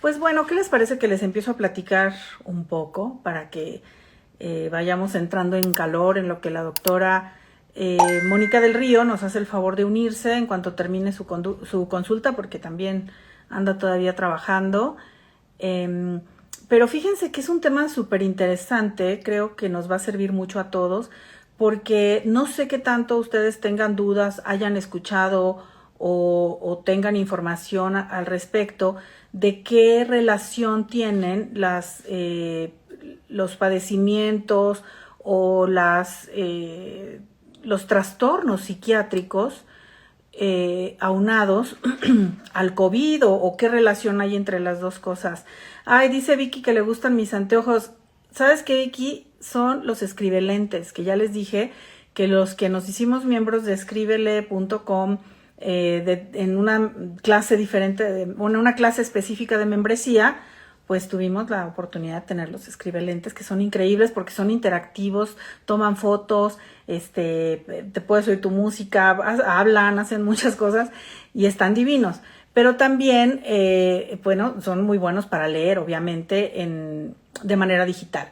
Pues bueno, ¿qué les parece que les empiezo a platicar un poco para que vayamos entrando en calor en lo que la doctora Mónica del Río nos hace el favor de unirse en cuanto termine su consulta, porque también anda todavía trabajando. Pero fíjense que es un tema súper interesante, creo que nos va a servir mucho a todos, porque no sé qué tanto ustedes tengan dudas, hayan escuchado o tengan información al respecto de qué relación tienen los padecimientos o los trastornos psiquiátricos aunados al COVID o qué relación hay entre las dos cosas. Ay, dice Vicky que le gustan mis anteojos. ¿Sabes qué, Vicky? Son los escribelentes, que ya les dije que los que nos hicimos miembros de escribele.com en una clase diferente, una clase específica de membresía, pues tuvimos la oportunidad de tener los escribelentes, que son increíbles porque son interactivos, toman fotos, te puedes oír tu música, hablan, hacen muchas cosas y están divinos. Pero también, bueno, son muy buenos para leer, obviamente, de manera digital.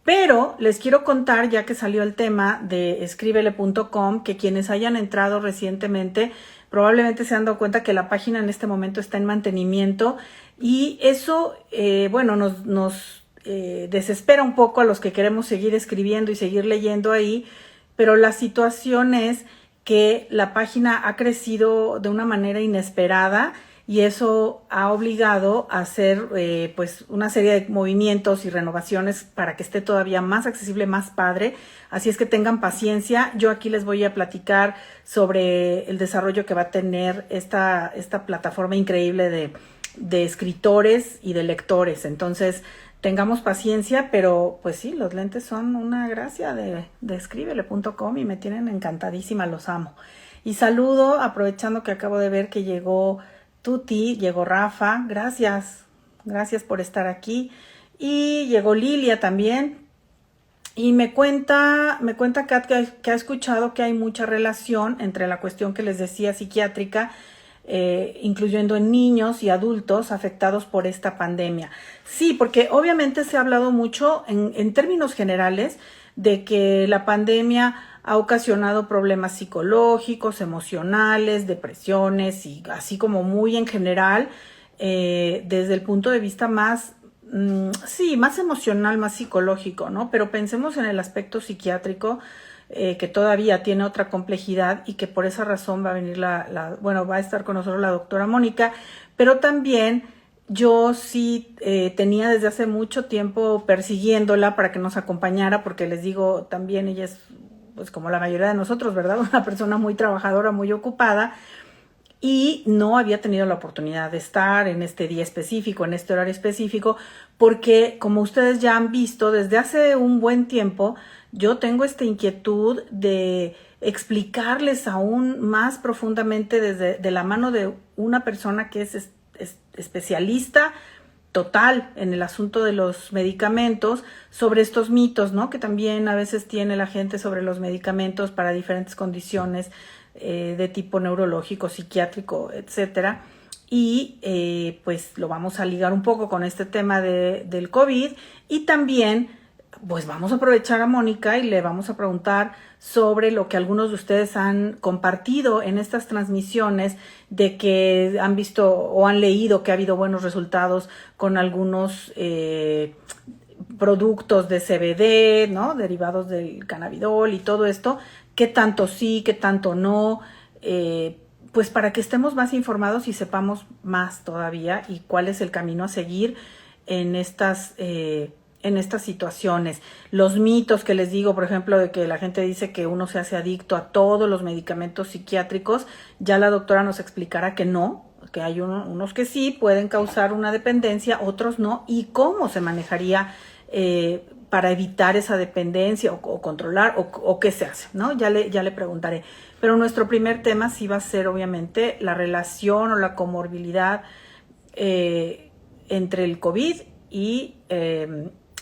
Pero les quiero contar, ya que salió el tema de escribele.com, que quienes hayan entrado recientemente probablemente se han dado cuenta que la página en este momento está en mantenimiento y eso, bueno, nos desespera un poco a los que queremos seguir escribiendo y seguir leyendo ahí, pero la situación es que la página ha crecido de una manera inesperada y eso ha obligado a hacer pues una serie de movimientos y renovaciones para que esté todavía más accesible, más padre. Así es que tengan paciencia. Yo aquí les voy a platicar sobre el desarrollo que va a tener esta plataforma increíble de escritores y de lectores. Entonces, tengamos paciencia, pero pues sí, los lentes son una gracia de escribele.com y me tienen encantadísima, los amo. Y saludo, aprovechando que acabo de ver que llegó Tuti, llegó Rafa, gracias por estar aquí. Y llegó Lilia también. Y me cuenta Kat que ha escuchado que hay mucha relación entre la cuestión que les decía psiquiátrica, incluyendo en niños y adultos afectados por esta pandemia. Sí, porque obviamente se ha hablado mucho en términos generales de que la pandemia ha ocasionado problemas psicológicos, emocionales, depresiones y así como muy en general, desde el punto de vista más más emocional, más psicológico, ¿no? Pero pensemos en el aspecto psiquiátrico, que todavía tiene otra complejidad y que por esa razón va a venir va a estar con nosotros la doctora Mónica, pero también yo sí tenía desde hace mucho tiempo persiguiéndola para que nos acompañara, porque les digo, también ella es, pues como la mayoría de nosotros, ¿verdad? Una persona muy trabajadora, muy ocupada, y no había tenido la oportunidad de estar en este día específico, en este horario específico, porque como ustedes ya han visto, desde hace un buen tiempo, yo tengo esta inquietud de explicarles aún más profundamente de la mano de una persona que es especialista total en el asunto de los medicamentos, sobre estos mitos, ¿no? Que también a veces tiene la gente sobre los medicamentos para diferentes condiciones de tipo neurológico, psiquiátrico, etcétera. Y pues lo vamos a ligar un poco con este tema del COVID y también pues vamos a aprovechar a Mónica y le vamos a preguntar sobre lo que algunos de ustedes han compartido en estas transmisiones, de que han visto o han leído que ha habido buenos resultados con algunos productos de CBD, ¿no? Derivados del cannabidol y todo esto. ¿Qué tanto sí, qué tanto no? Pues para que estemos más informados y sepamos más todavía y cuál es el camino a seguir en estas situaciones. Los mitos que les digo, por ejemplo, de que la gente dice que uno se hace adicto a todos los medicamentos psiquiátricos, ya la doctora nos explicará que no, que hay unos que sí pueden causar una dependencia, otros no, y cómo se manejaría para evitar esa dependencia o controlar o qué se hace, ¿no? Ya le preguntaré. Pero nuestro primer tema sí va a ser obviamente la relación o la comorbilidad entre el COVID y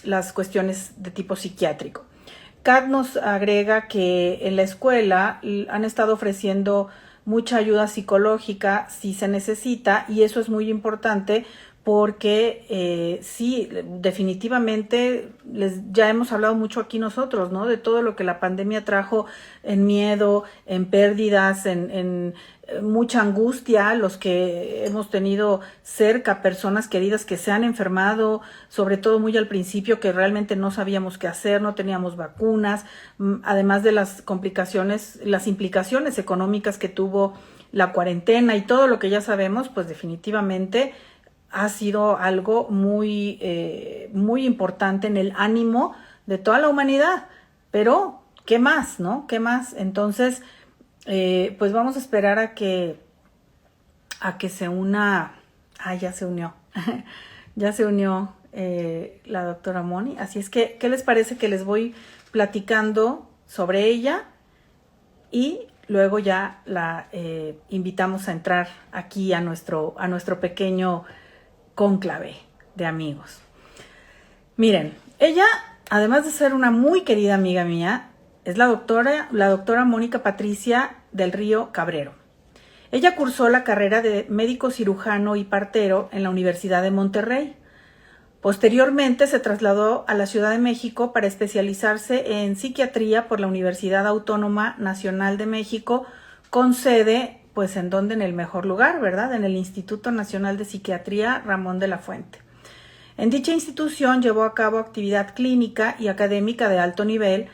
las cuestiones de tipo psiquiátrico. Kat nos agrega que en la escuela han estado ofreciendo mucha ayuda psicológica si se necesita, y eso es muy importante porque sí, definitivamente ya hemos hablado mucho aquí nosotros, ¿no? De todo lo que la pandemia trajo en miedo, en pérdidas, en mucha angustia, los que hemos tenido cerca personas queridas que se han enfermado, sobre todo muy al principio, que realmente no sabíamos qué hacer, no teníamos vacunas, además de las complicaciones, las implicaciones económicas que tuvo la cuarentena y todo lo que ya sabemos, pues definitivamente ha sido algo muy importante en el ánimo de toda la humanidad. Pero, ¿qué más, no? ¿Qué más? Entonces, pues vamos a esperar a que se una. Ah, ya se unió. Ya se unió la doctora Moni. Así es que, ¿qué les parece que les voy platicando sobre ella? Y luego ya la invitamos a entrar aquí a nuestro pequeño cónclave de amigos. Miren, ella, además de ser una muy querida amiga mía, es la doctora Mónica Patricia del Río Cabrero. Ella cursó la carrera de médico cirujano y partero en la Universidad de Monterrey. Posteriormente se trasladó a la Ciudad de México para especializarse en psiquiatría por la Universidad Autónoma Nacional de México, con sede, pues en donde, en el mejor lugar, ¿verdad? En el Instituto Nacional de Psiquiatría Ramón de la Fuente. En dicha institución llevó a cabo actividad clínica y académica de alto nivel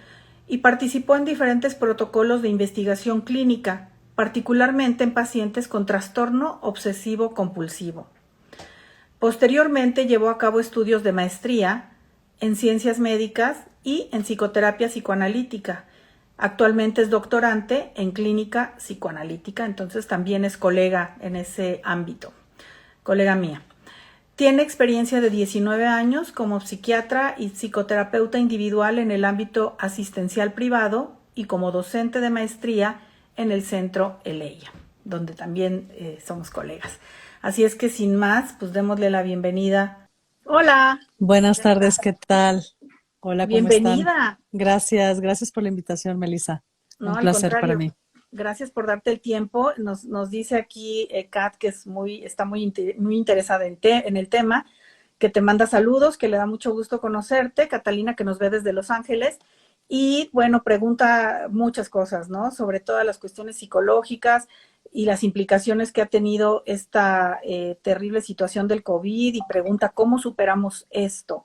y participó en diferentes protocolos de investigación clínica, particularmente en pacientes con trastorno obsesivo compulsivo. Posteriormente llevó a cabo estudios de maestría en ciencias médicas y en psicoterapia psicoanalítica. Actualmente es doctorante en clínica psicoanalítica, entonces también es colega en ese ámbito, colega mía. Tiene experiencia de 19 años como psiquiatra y psicoterapeuta individual en el ámbito asistencial privado y como docente de maestría en el Centro Eleia, donde también somos colegas. Así es que sin más, pues démosle la bienvenida. Hola. Buenas tardes, ¿qué tal? Hola, ¿cómo están? Bienvenida. Gracias por la invitación, Melissa. No, Un al placer para contrario. mí. Gracias por darte el tiempo. Nos dice aquí Kat, que está muy interesada en el tema, que te manda saludos, que le da mucho gusto conocerte. Catalina, que nos ve desde Los Ángeles. Y bueno, pregunta muchas cosas, ¿no? Sobre todas las cuestiones psicológicas y las implicaciones que ha tenido esta terrible situación del COVID, y pregunta cómo superamos esto.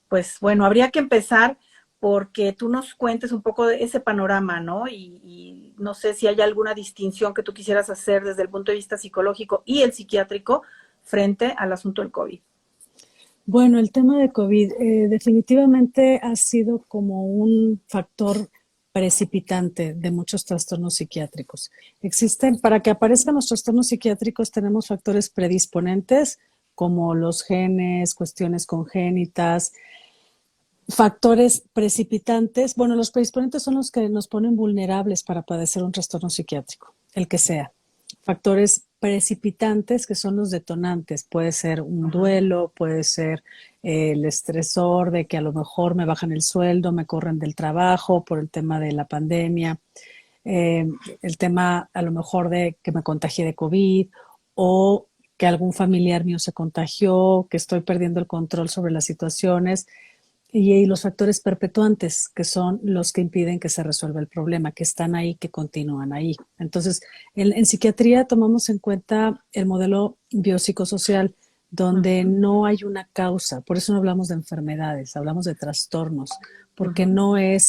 Pues bueno, habría que empezar porque tú nos cuentes un poco de ese panorama, ¿no? Y no sé si hay alguna distinción que tú quisieras hacer desde el punto de vista psicológico y el psiquiátrico frente al asunto del COVID. Bueno, el tema de COVID definitivamente ha sido como un factor precipitante de muchos trastornos psiquiátricos. Existen, para que aparezcan los trastornos psiquiátricos, tenemos factores predisponentes como los genes, cuestiones congénitas, factores precipitantes. Bueno, los predisponentes son los que nos ponen vulnerables para padecer un trastorno psiquiátrico, el que sea. Factores precipitantes, que son los detonantes. Puede ser un duelo, puede ser el estresor de que a lo mejor me bajan el sueldo, me corren del trabajo por el tema de la pandemia, el tema a lo mejor de que me contagié de COVID o que algún familiar mío se contagió, que estoy perdiendo el control sobre las situaciones. Y los factores perpetuantes, que son los que impiden que se resuelva el problema, que están ahí, que continúan ahí. Entonces, en psiquiatría tomamos en cuenta el modelo biopsicosocial, donde no hay una causa. Por eso no hablamos de enfermedades, hablamos de trastornos, porque no hay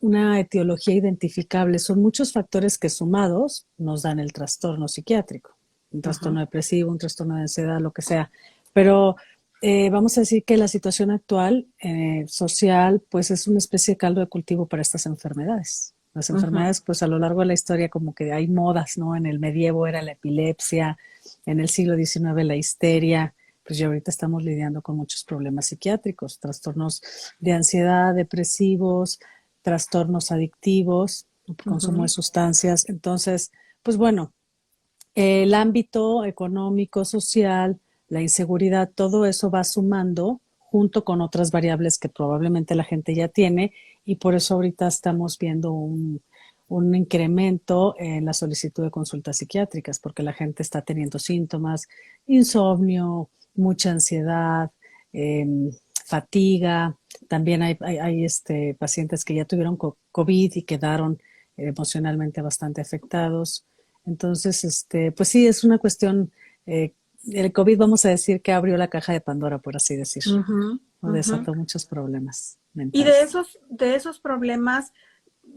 una etiología identificable. Son muchos factores que sumados nos dan el trastorno psiquiátrico, un trastorno depresivo, un trastorno de ansiedad, lo que sea. Pero vamos a decir que la situación actual social, pues es una especie de caldo de cultivo para estas enfermedades. Las enfermedades, pues a lo largo de la historia como que hay modas, ¿no? En el medievo era la epilepsia, en el siglo XIX la histeria, pues ya ahorita estamos lidiando con muchos problemas psiquiátricos, trastornos de ansiedad, depresivos, trastornos adictivos, consumo de sustancias. Entonces, pues bueno, el ámbito económico, social, la inseguridad, todo eso va sumando junto con otras variables que probablemente la gente ya tiene, y por eso ahorita estamos viendo un un incremento en la solicitud de consultas psiquiátricas, porque la gente está teniendo síntomas, insomnio, mucha ansiedad, fatiga. También hay pacientes que ya tuvieron COVID y quedaron emocionalmente bastante afectados. Entonces, pues sí, es una cuestión, el COVID vamos a decir que abrió la caja de Pandora, por así decir, Ujú, o ujú. desató muchos problemas Y mentales. de esos problemas,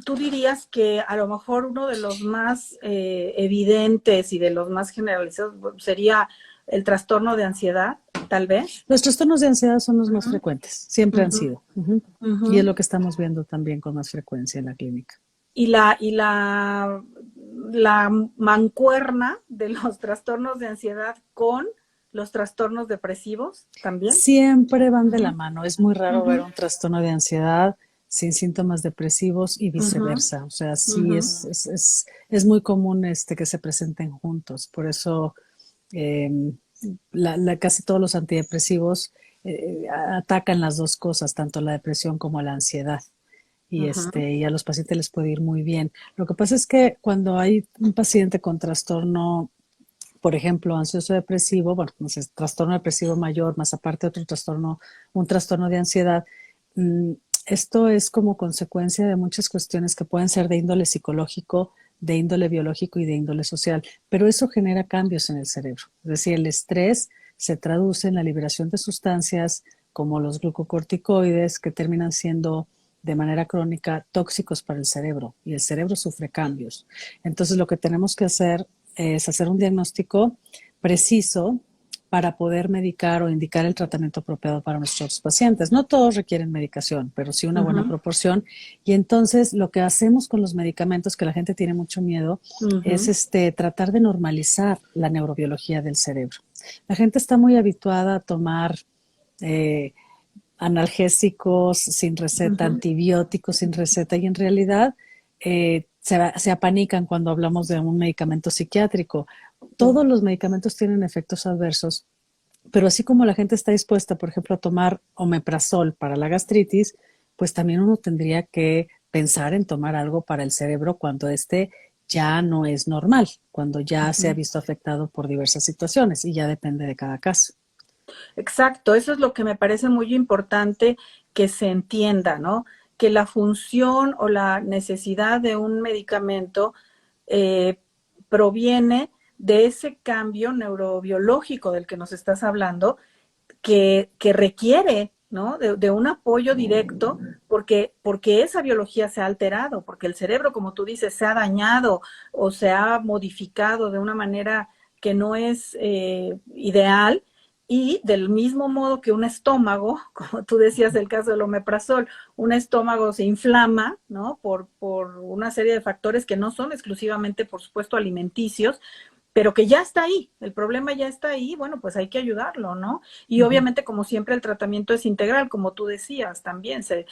tú dirías que a lo mejor uno de los más evidentes y de los más generalizados sería el trastorno de ansiedad, tal vez. Los trastornos de ansiedad son los más Ujú, frecuentes, siempre han ujú, sido. Ujú. Y es ujú. lo que estamos viendo también con más frecuencia en la clínica. Y la mancuerna de los trastornos de ansiedad con los trastornos depresivos también. Siempre van de la Ujú, mano. Es muy raro ver ujú, un trastorno de ansiedad sin síntomas depresivos y ujú, viceversa. O sea, sí ujú. es muy común que se presenten juntos. Por eso eh, casi todos los antidepresivos atacan las dos cosas, tanto la depresión como la ansiedad. Ujú, Y a los pacientes les puede ir muy bien. Lo que pasa es que cuando hay un paciente con trastorno, por ejemplo, ansioso depresivo, bueno, no sé, trastorno depresivo mayor, más aparte otro trastorno, un trastorno de ansiedad, mm, esto es como consecuencia de muchas cuestiones que pueden ser de índole psicológico, de índole biológico y de índole social, pero eso genera cambios en el cerebro. Es decir, el estrés se traduce en la liberación de sustancias como los glucocorticoides que terminan siendo de manera crónica tóxicos para el cerebro y el cerebro sufre cambios. Entonces lo que tenemos que hacer es hacer un diagnóstico preciso para poder medicar o indicar el tratamiento apropiado para nuestros pacientes. No todos requieren medicación, pero sí una buena ujú, proporción. Y entonces lo que hacemos con los medicamentos, que la gente tiene mucho miedo, es ujú. tratar de normalizar la neurobiología del cerebro. La gente está muy habituada a tomar eh, analgésicos sin receta, Ujú. antibióticos sin receta y en realidad se apanican cuando hablamos de un medicamento psiquiátrico. Todos los medicamentos tienen efectos adversos, pero así como la gente está dispuesta, por ejemplo, a tomar omeprazol para la gastritis, pues también uno tendría que pensar en tomar algo para el cerebro cuando ya no es normal, cuando ya se ha Ujú. visto afectado por diversas situaciones y ya depende de cada caso. Exacto, eso es lo que me parece muy importante que se entienda, ¿no? Que la función o la necesidad de un medicamento eh, proviene de ese cambio neurobiológico del que nos estás hablando, que requiere, ¿no? De un apoyo directo, porque esa biología se ha alterado, porque el cerebro, como tú dices, se ha dañado o se ha modificado de una manera que no es ideal. Y del mismo modo que un estómago, como tú decías el caso del omeprazol, un estómago se inflama, ¿no? Por una serie de factores que no son exclusivamente, por supuesto, alimenticios, pero que ya está ahí, el problema ya está ahí, bueno, pues hay que ayudarlo, ¿no? Y Uh -huh. obviamente, como siempre, el tratamiento es integral, como tú decías, también se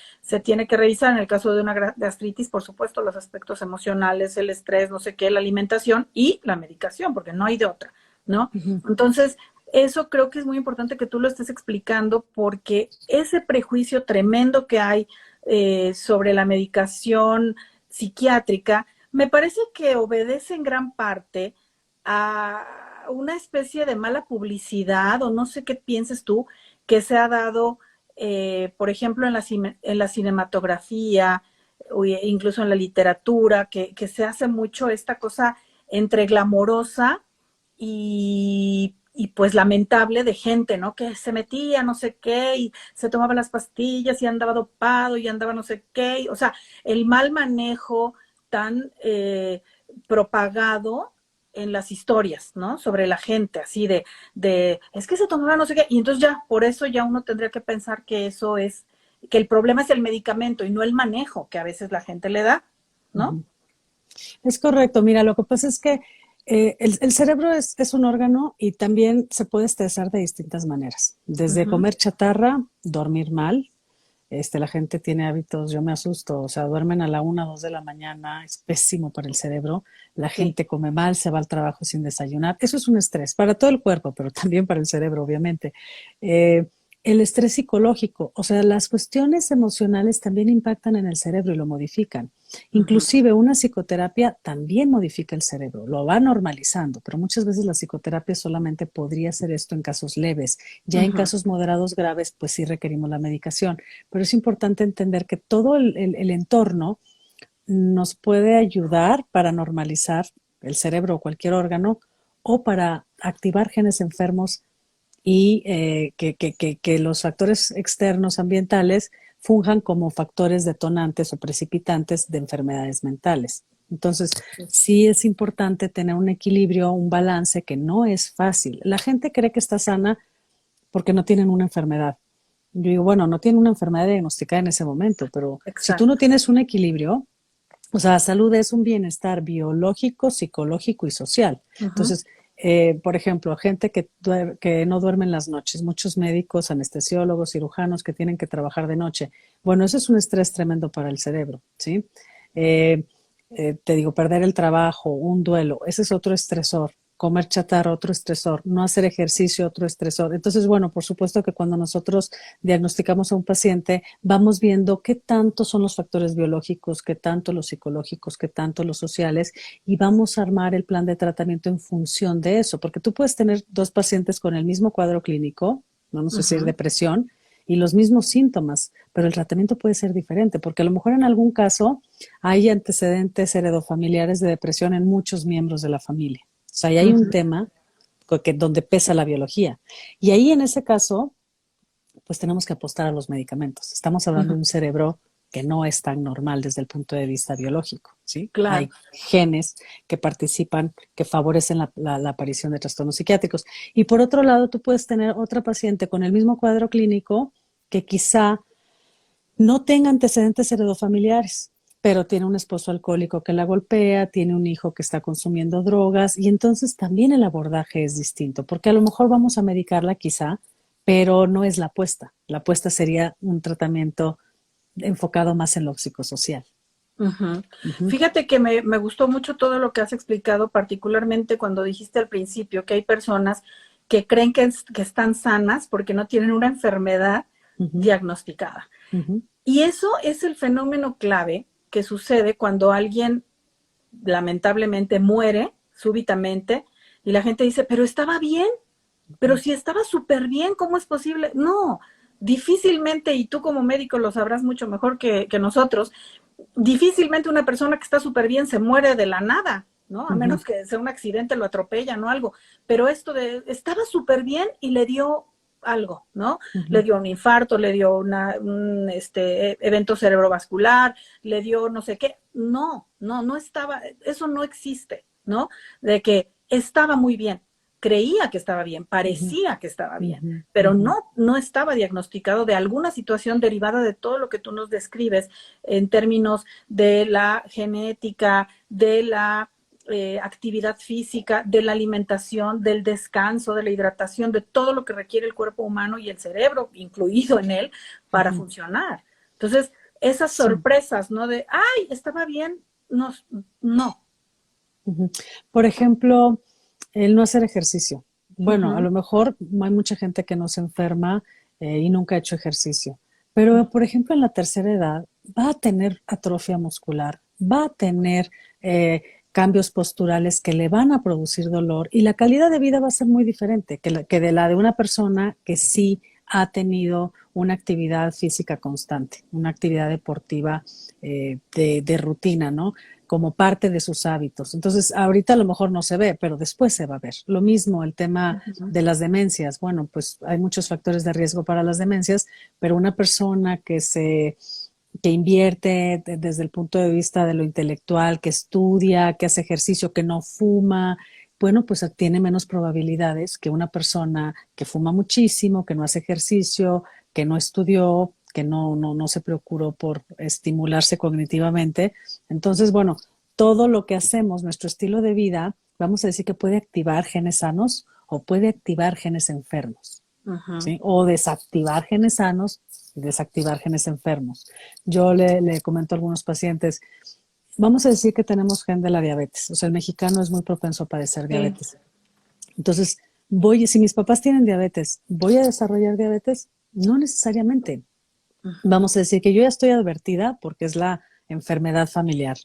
tiene que revisar en el caso de una gastritis, por supuesto, los aspectos emocionales, el estrés, no sé qué, la alimentación y la medicación, porque no hay de otra, ¿no? Uh -huh. Entonces, eso creo que es muy importante que tú lo estés explicando porque ese prejuicio tremendo que hay sobre la medicación psiquiátrica, me parece que obedece en gran parte a una especie de mala publicidad o no sé qué pienses tú que se ha dado, por ejemplo, en la cinematografía o incluso en la literatura, que se hace mucho esta cosa entre glamorosa y pues lamentable de gente, ¿no? Que se metía no sé qué y se tomaba las pastillas y andaba dopado y andaba no sé qué. O sea, el mal manejo tan propagado en las historias, ¿no? Sobre la gente, así es que se tomaba no sé qué, y entonces ya, por eso ya uno tendría que pensar que eso es, que el problema es el medicamento y no el manejo que a veces la gente le da, Uh ¿no? -huh. Es correcto. Mira, lo que pasa es que el cerebro es un órgano y también se puede estresar de distintas maneras. Uh Desde -huh. comer chatarra, dormir mal. La gente tiene hábitos, yo me asusto, o sea, duermen a la 1, 2 de la mañana, es pésimo para el cerebro. La Sí. gente come mal, se va al trabajo sin desayunar. Eso es un estrés para todo el cuerpo, pero también para el cerebro, obviamente. Eh, el estrés psicológico, o sea, las cuestiones emocionales también impactan en el cerebro y lo modifican. Ujú, Inclusive una psicoterapia también modifica el cerebro, lo va normalizando, pero muchas veces la psicoterapia solamente podría hacer esto en casos leves. Ya en ujú. casos moderados graves, pues sí requerimos la medicación. Pero es importante entender que todo el entorno nos puede ayudar para normalizar el cerebro o cualquier órgano o para activar genes enfermos y que los factores externos ambientales funjan como factores detonantes o precipitantes de enfermedades mentales. Entonces, sí es importante tener un equilibrio, un balance que no es fácil. La gente cree que está sana porque no tienen una enfermedad. Yo digo, bueno, no tienen una enfermedad diagnosticada en ese momento, pero si tú no Exacto. tienes un equilibrio, o sea, la salud es un bienestar biológico, psicológico y social. Ujú, Entonces, por ejemplo, gente que no duerme en las noches, muchos médicos, anestesiólogos, cirujanos que tienen que trabajar de noche. Bueno, eso es un estrés tremendo para el cerebro, ¿sí? Eh, Te digo, perder el trabajo, un duelo, ese es otro estresor. Comer chatarra, otro estresor. No hacer ejercicio, otro estresor. Entonces, bueno, por supuesto que cuando nosotros diagnosticamos a un paciente, vamos viendo qué tanto son los factores biológicos, qué tanto los psicológicos, qué tanto los sociales, y vamos a armar el plan de tratamiento en función de eso, porque tú puedes tener dos pacientes con el mismo cuadro clínico, vamos a decir ujú. depresión, y los mismos síntomas, pero el tratamiento puede ser diferente, porque a lo mejor en algún caso hay antecedentes heredofamiliares de depresión en muchos miembros de la familia. O sea, ahí hay un Ujú, tema donde pesa la biología. Y ahí en ese caso, pues tenemos que apostar a los medicamentos. Estamos hablando ujú. de un cerebro que no es tan normal desde el punto de vista biológico, ¿sí? Claro. Hay genes que participan, que favorecen la aparición de trastornos psiquiátricos. Y por otro lado, tú puedes tener otra paciente con el mismo cuadro clínico que quizá no tenga antecedentes heredofamiliares, pero tiene un esposo alcohólico que la golpea, tiene un hijo que está consumiendo drogas y entonces también el abordaje es distinto, porque a lo mejor vamos a medicarla quizá, pero no es la apuesta. La apuesta sería un tratamiento enfocado más en lo psicosocial. Ujú. Ujú, Fíjate que me gustó mucho todo lo que has explicado, particularmente cuando dijiste al principio que hay personas que creen que están sanas porque no tienen una enfermedad ujú, diagnosticada. ujú, Y eso es el fenómeno clave que sucede cuando alguien lamentablemente muere súbitamente y la gente dice, pero estaba bien, pero si estaba súper bien, ¿cómo es posible? No, difícilmente, y tú como médico lo sabrás mucho mejor que nosotros, difícilmente una persona que está súper bien se muere de la nada, ¿no? A ujú, menos que sea un accidente, lo atropellan o algo. Pero esto de, estaba súper bien y le dio algo, ¿no? Le ujú, dio un infarto, le dio un evento cerebrovascular, le dio no sé qué. No, no, no estaba, eso no existe, ¿no? De que estaba muy bien, creía que estaba bien, ujú, parecía que estaba bien, ujú, pero ujú. no estaba diagnosticado de alguna situación derivada de todo lo que tú nos describes en términos de la genética, de la actividad física, de la alimentación, del descanso, de la hidratación, de todo lo que requiere el cuerpo humano y el cerebro, incluido en él, para Ujú. funcionar. Entonces, esas Sí. sorpresas, ¿no? De, ay, estaba bien, no, no. Ujú. Por ejemplo, el no hacer ejercicio. Uh Bueno, a -huh, lo mejor hay mucha gente que no se enferma y nunca ha hecho ejercicio, pero por ejemplo en la tercera edad va a tener atrofia muscular, va a tener eh, cambios posturales que le van a producir dolor y la calidad de vida va a ser muy diferente que de la de una persona que sí ha tenido una actividad física constante, una actividad deportiva de rutina, ¿no? Como parte de sus hábitos. Entonces, ahorita a lo mejor no se ve, pero después se va a ver. Lo mismo el tema uh -huh. de las demencias. Bueno, pues hay muchos factores de riesgo para las demencias, pero una persona que invierte desde el punto de vista de lo intelectual, que estudia, que hace ejercicio, que no fuma, bueno, pues tiene menos probabilidades que una persona que fuma muchísimo, que no hace ejercicio, que no estudió, que no se preocupó por estimularse cognitivamente. Entonces, bueno, todo lo que hacemos, nuestro estilo de vida, vamos a decir que puede activar genes sanos o puede activar genes enfermos, Uh -huh. ¿sí? O desactivar genes sanos y desactivar genes enfermos. Yo le comento a algunos pacientes, vamos a decir que tenemos gen de la diabetes, o sea, el mexicano es muy propenso a padecer Sí. diabetes. Entonces, si mis papás tienen diabetes, ¿voy a desarrollar diabetes? No necesariamente. Ujú, Vamos a decir que yo ya estoy advertida porque es la enfermedad familiar,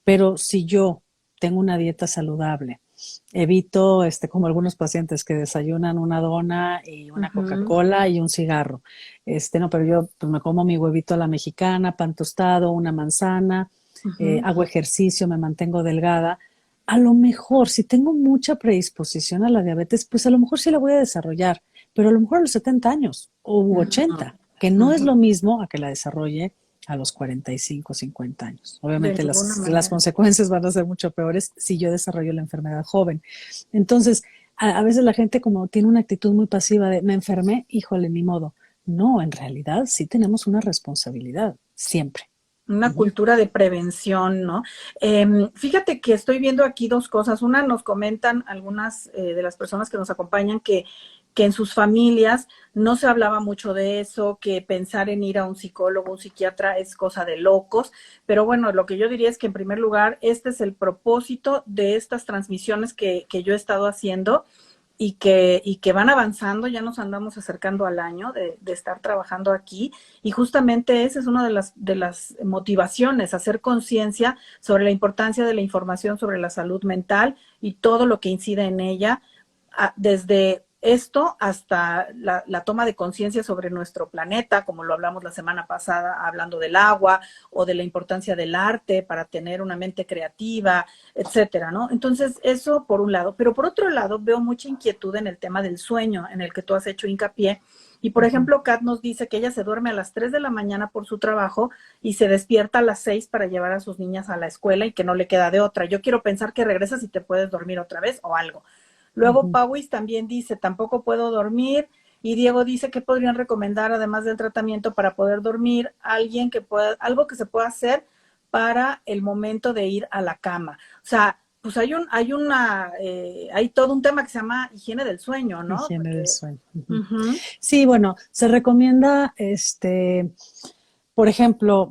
pero si yo tengo una dieta saludable, evito, como algunos pacientes que desayunan una dona y una ujú, Coca-Cola y un cigarro. No, pero yo pues, me como mi huevito a la mexicana, pan tostado, una manzana, ujú. hago ejercicio, me mantengo delgada. A lo mejor, si tengo mucha predisposición a la diabetes, pues a lo mejor sí la voy a desarrollar, pero a lo mejor a los 70 años o Ujú, 80, que no es ujú. lo mismo a que la desarrolle a los 45, 50 años. De Obviamente ninguna las manera. consecuencias van a ser mucho peores si yo desarrollo la enfermedad joven. Entonces, a veces la gente como tiene una actitud muy pasiva de me enfermé, híjole, ni modo. No, en realidad sí tenemos una responsabilidad, siempre. Una Ujú. cultura de prevención, ¿no? Fíjate que estoy viendo aquí dos cosas. Una, nos comentan algunas de las personas que nos acompañan que en sus familias no se hablaba mucho de eso, que pensar en ir a un psicólogo, un psiquiatra es cosa de locos. Pero bueno, lo que yo diría es que en primer lugar, este es el propósito de estas transmisiones que yo he estado haciendo y que van avanzando, ya nos andamos acercando al año de estar trabajando aquí y justamente esa es una de las motivaciones, hacer conciencia sobre la importancia de la información sobre la salud mental y todo lo que incide en ella, desde esto hasta la toma de conciencia sobre nuestro planeta, como lo hablamos la semana pasada, hablando del agua o de la importancia del arte para tener una mente creativa, etcétera, ¿no? Entonces, eso por un lado. Pero por otro lado, veo mucha inquietud en el tema del sueño, en el que tú has hecho hincapié. Y por Ujú. ejemplo, Kat nos dice que ella se duerme a las 3 de la mañana por su trabajo y se despierta a las 6 para llevar a sus niñas a la escuela y que no le queda de otra. Yo quiero pensar que regresas y te puedes dormir otra vez o algo. Luego Ujú. Pauis también dice, tampoco puedo dormir. Y Diego dice que podrían recomendar, además del tratamiento para poder dormir, alguien que pueda, algo que se pueda hacer para el momento de ir a la cama. O sea, pues hay todo un tema que se llama higiene del sueño, ¿no? Higiene del Porque, sueño. Ujú. ujú, Sí, bueno, se recomienda, por ejemplo,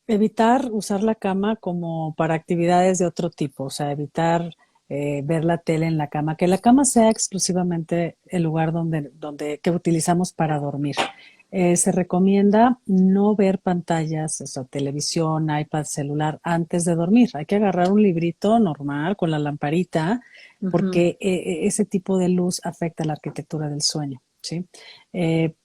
evitar usar la cama como para actividades de otro tipo, o sea, evitar ver la tele en la cama, que la cama sea exclusivamente el lugar que utilizamos para dormir. Se recomienda no ver pantallas, o sea, televisión, iPad, celular antes de dormir. Hay que agarrar un librito normal con la lamparita, ujú, porque ese tipo de luz afecta la arquitectura del sueño. ¿Sí?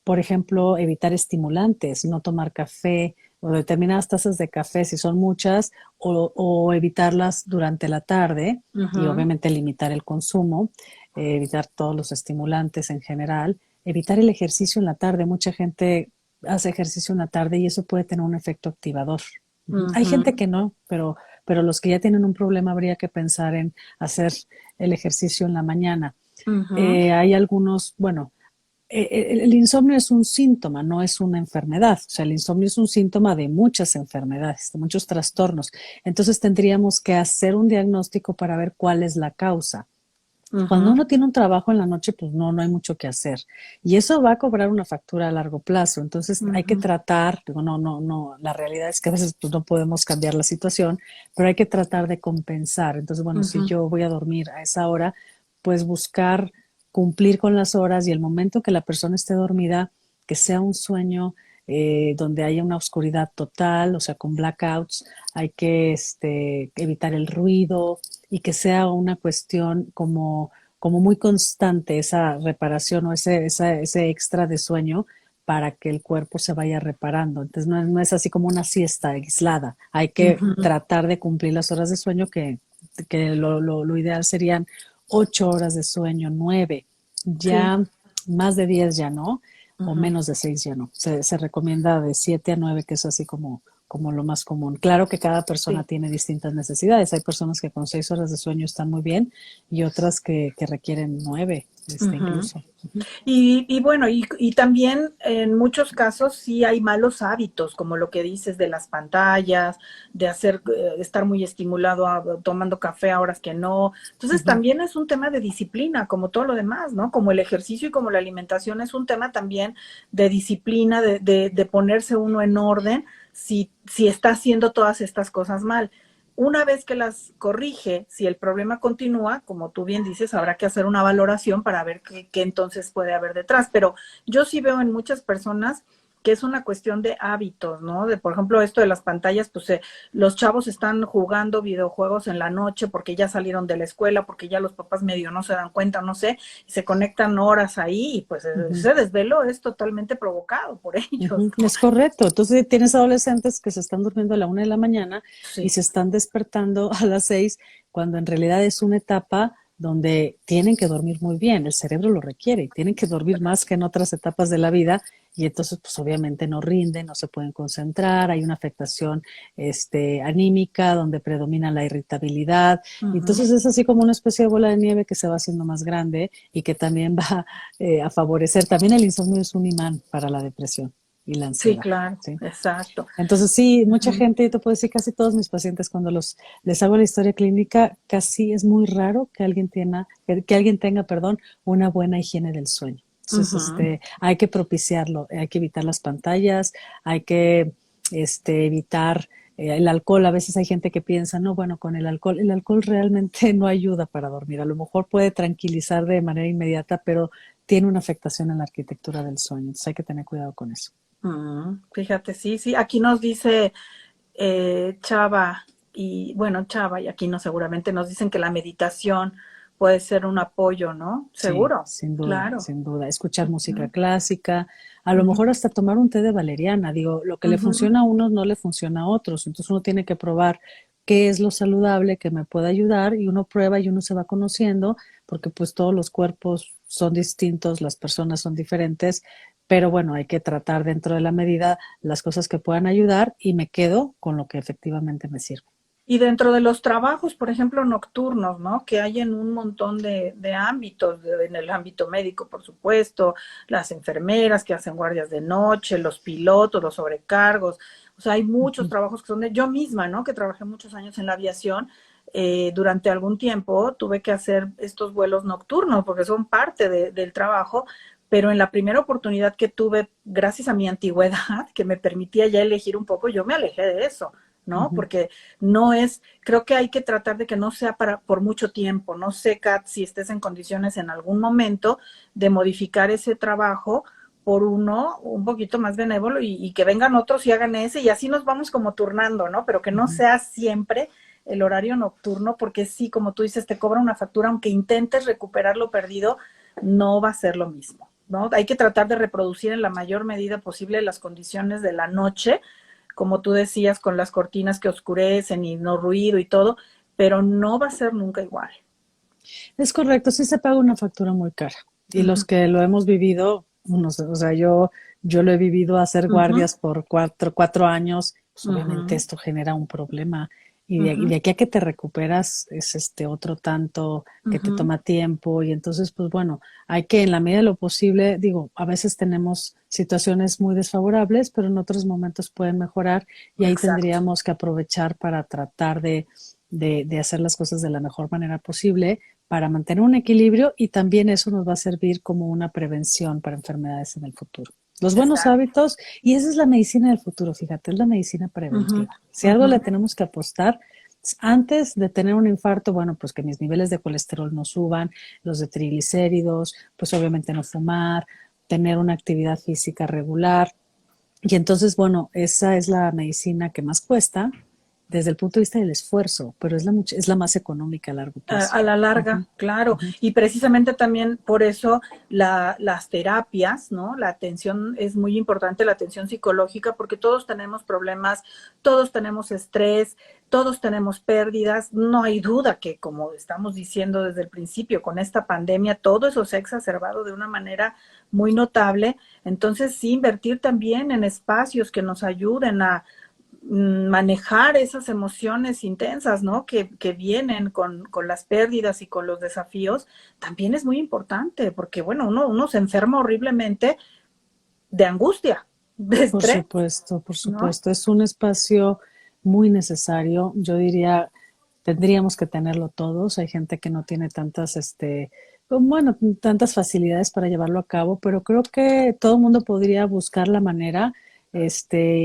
Por ejemplo, evitar estimulantes, no tomar café, o determinadas tazas de café, si son muchas, o evitarlas durante la tarde y ujú, obviamente limitar el consumo, evitar todos los estimulantes en general, evitar el ejercicio en la tarde. Mucha gente hace ejercicio en la tarde y eso puede tener un efecto activador. Ujú. Hay ujú, gente que no, pero los que ya tienen un problema habría que pensar en hacer el ejercicio en la mañana. ujú. Hay algunos, bueno, el insomnio es un síntoma, no es una enfermedad. O sea, el insomnio es un síntoma de muchas enfermedades, de muchos trastornos. Entonces tendríamos que hacer un diagnóstico para ver cuál es la causa. Cuando Ujú, uno tiene un trabajo en la noche, pues no hay mucho que hacer. Y eso va a cobrar una factura a largo plazo. Entonces hay que ujú, tratar, digo, no, la realidad es que a veces pues, no podemos cambiar la situación, pero hay que tratar de compensar. Entonces, bueno, si ujú, yo voy a dormir a esa hora, pues buscar cumplir con las horas y el momento que la persona esté dormida, que sea un sueño donde haya una oscuridad total, o sea, con blackouts, hay que evitar el ruido y que sea una cuestión como muy constante esa reparación o ese extra de sueño para que el cuerpo se vaya reparando. Entonces no es así como una siesta aislada. Hay que ujú. tratar de cumplir las horas de sueño que lo ideal serían 8 horas de sueño, 9. Sí. Ya más de 10 ya no, o Ujú. menos de 6 ya no. Se recomienda de 7 a 9, que es así como lo más común. Claro que cada persona Sí. tiene distintas necesidades. Hay personas que con 6 horas de sueño están muy bien y otras que requieren 9, Ujú. incluso. Ujú. Y bueno, y también en muchos casos sí hay malos hábitos, como lo que dices de las pantallas, de estar muy estimulado tomando café a horas que no. Entonces Ujú. también es un tema de disciplina, como todo lo demás, ¿no? Como el ejercicio y como la alimentación es un tema también de disciplina, de ponerse uno en orden si está haciendo todas estas cosas mal. una vez que las corrige, si el problema continúa, como tú bien dices, habrá que hacer una valoración para ver qué entonces puede haber detrás. Pero yo sí veo en muchas personas que es una cuestión de hábitos, ¿no? De, por ejemplo, esto de las pantallas, pues los chavos están jugando videojuegos en la noche porque ya salieron de la escuela, porque ya los papás medio no se dan cuenta, no sé, y se conectan horas ahí y pues Ujú, ese desvelo es totalmente provocado por ellos, ujú. ¿no? Es correcto. Entonces tienes adolescentes que se están durmiendo a la 1 de la mañana y Sí, se están despertando a las 6, cuando en realidad es una etapa donde tienen que dormir muy bien, el cerebro lo requiere y tienen que dormir más que en otras etapas de la vida, y entonces pues obviamente no rinden, no se pueden concentrar, hay una afectación anímica donde predomina la irritabilidad, y ujú. entonces es así como una especie de bola de nieve que se va haciendo más grande y que también va a favorecer. También el insomnio es un imán para la depresión y la Sí, ansiedad, claro, ¿sí? exacto. Entonces sí, mucha Ujú. gente, yo te puedo decir, casi todos mis pacientes, cuando les hago la historia clínica, casi es muy raro que alguien tenga, perdón, una buena higiene del sueño. Entonces, Ujú. hay que propiciarlo, hay que evitar las pantallas, hay que evitar el alcohol. A veces hay gente que piensa, no, bueno, con el alcohol realmente no ayuda para dormir. A lo mejor puede tranquilizar de manera inmediata, pero tiene una afectación en la arquitectura del sueño. Entonces hay que tener cuidado con eso. Fíjate, sí, sí, aquí nos dice Chava, y bueno, Chava, y aquí no seguramente nos dicen que la meditación puede ser un apoyo, ¿no? Sí, Seguro, sin duda, claro. sin duda. Escuchar música Ujú, clásica, a lo ujú, mejor hasta tomar un té de valeriana. Digo, lo que le ujú. funciona a unos no le funciona a otros. Entonces uno tiene que probar qué es lo saludable que me puede ayudar, y uno prueba y uno se va conociendo, porque pues todos los cuerpos son distintos, las personas son diferentes, pero bueno, hay que tratar dentro de la medida las cosas que puedan ayudar, y me quedo con lo que efectivamente me sirve. Y dentro de los trabajos, por ejemplo, nocturnos, ¿no? Que hay en un montón de ámbitos, en el ámbito médico, por supuesto, las enfermeras que hacen guardias de noche, los pilotos, los sobrecargos. O sea, hay muchos Ujú, trabajos que son de yo misma, ¿no? Que trabajé muchos años en la aviación. Durante algún tiempo tuve que hacer estos vuelos nocturnos porque son parte del trabajo, pero en la primera oportunidad que tuve, gracias a mi antigüedad, que me permitía ya elegir un poco, yo me alejé de eso, ¿no? ujú. Porque no es, creo que hay que tratar de que no sea por mucho tiempo. No sé, Kat, si estés en condiciones en algún momento de modificar ese trabajo por uno un poquito más benévolo y que vengan otros y hagan ese y así nos vamos como turnando, ¿no? Pero que no Ujú. sea siempre el horario nocturno, porque sí, como tú dices, te cobra una factura, aunque intentes recuperar lo perdido, no va a ser lo mismo, ¿no? Hay que tratar de reproducir en la mayor medida posible las condiciones de la noche, como tú decías, con las cortinas que oscurecen y no ruido y todo, pero no va a ser nunca igual. Es correcto, sí se paga una factura muy cara. Y los Ujú, que lo hemos vivido, o sea, yo lo he vivido hacer ujú, guardias por 4 años, pues obviamente ujú, esto genera un problema. Y de ujú, aquí a que te recuperas es este otro tanto que te ujú. toma tiempo. Y entonces, pues bueno, hay que en la medida de lo posible, digo, a veces tenemos situaciones muy desfavorables, pero en otros momentos pueden mejorar, y ahí Exacto. tendríamos que aprovechar para tratar de hacer las cosas de la mejor manera posible para mantener un equilibrio, y también eso nos va a servir como una prevención para enfermedades en el futuro. Los buenos Exacto. hábitos, y esa es la medicina del futuro, fíjate, es la medicina Ujú, preventiva. Si algo ujú. le tenemos que apostar, antes de tener un infarto, bueno, pues que mis niveles de colesterol no suban, los de triglicéridos, pues obviamente no fumar, tener una actividad física regular. Y entonces, bueno, esa es la medicina que más cuesta desde el punto de vista del esfuerzo, pero es la más económica a largo plazo. A la larga, Ujú, claro. ujú. Y precisamente también por eso las terapias, ¿no? La atención es muy importante, la atención psicológica, porque todos tenemos problemas, todos tenemos estrés, todos tenemos pérdidas. No hay duda que, como estamos diciendo desde el principio, con esta pandemia, todo eso se ha exacerbado de una manera muy notable. Entonces, sí, invertir también en espacios que nos ayuden a manejar esas emociones intensas, ¿no? Que vienen con las pérdidas y con los desafíos, también es muy importante, porque bueno, uno se enferma horriblemente de angustia, de estrés, Por ¿no? supuesto, es un espacio muy necesario. Yo diría, tendríamos que tenerlo todos. Hay gente que no tiene bueno, tantas facilidades para llevarlo a cabo, pero creo que todo el mundo podría buscar la manera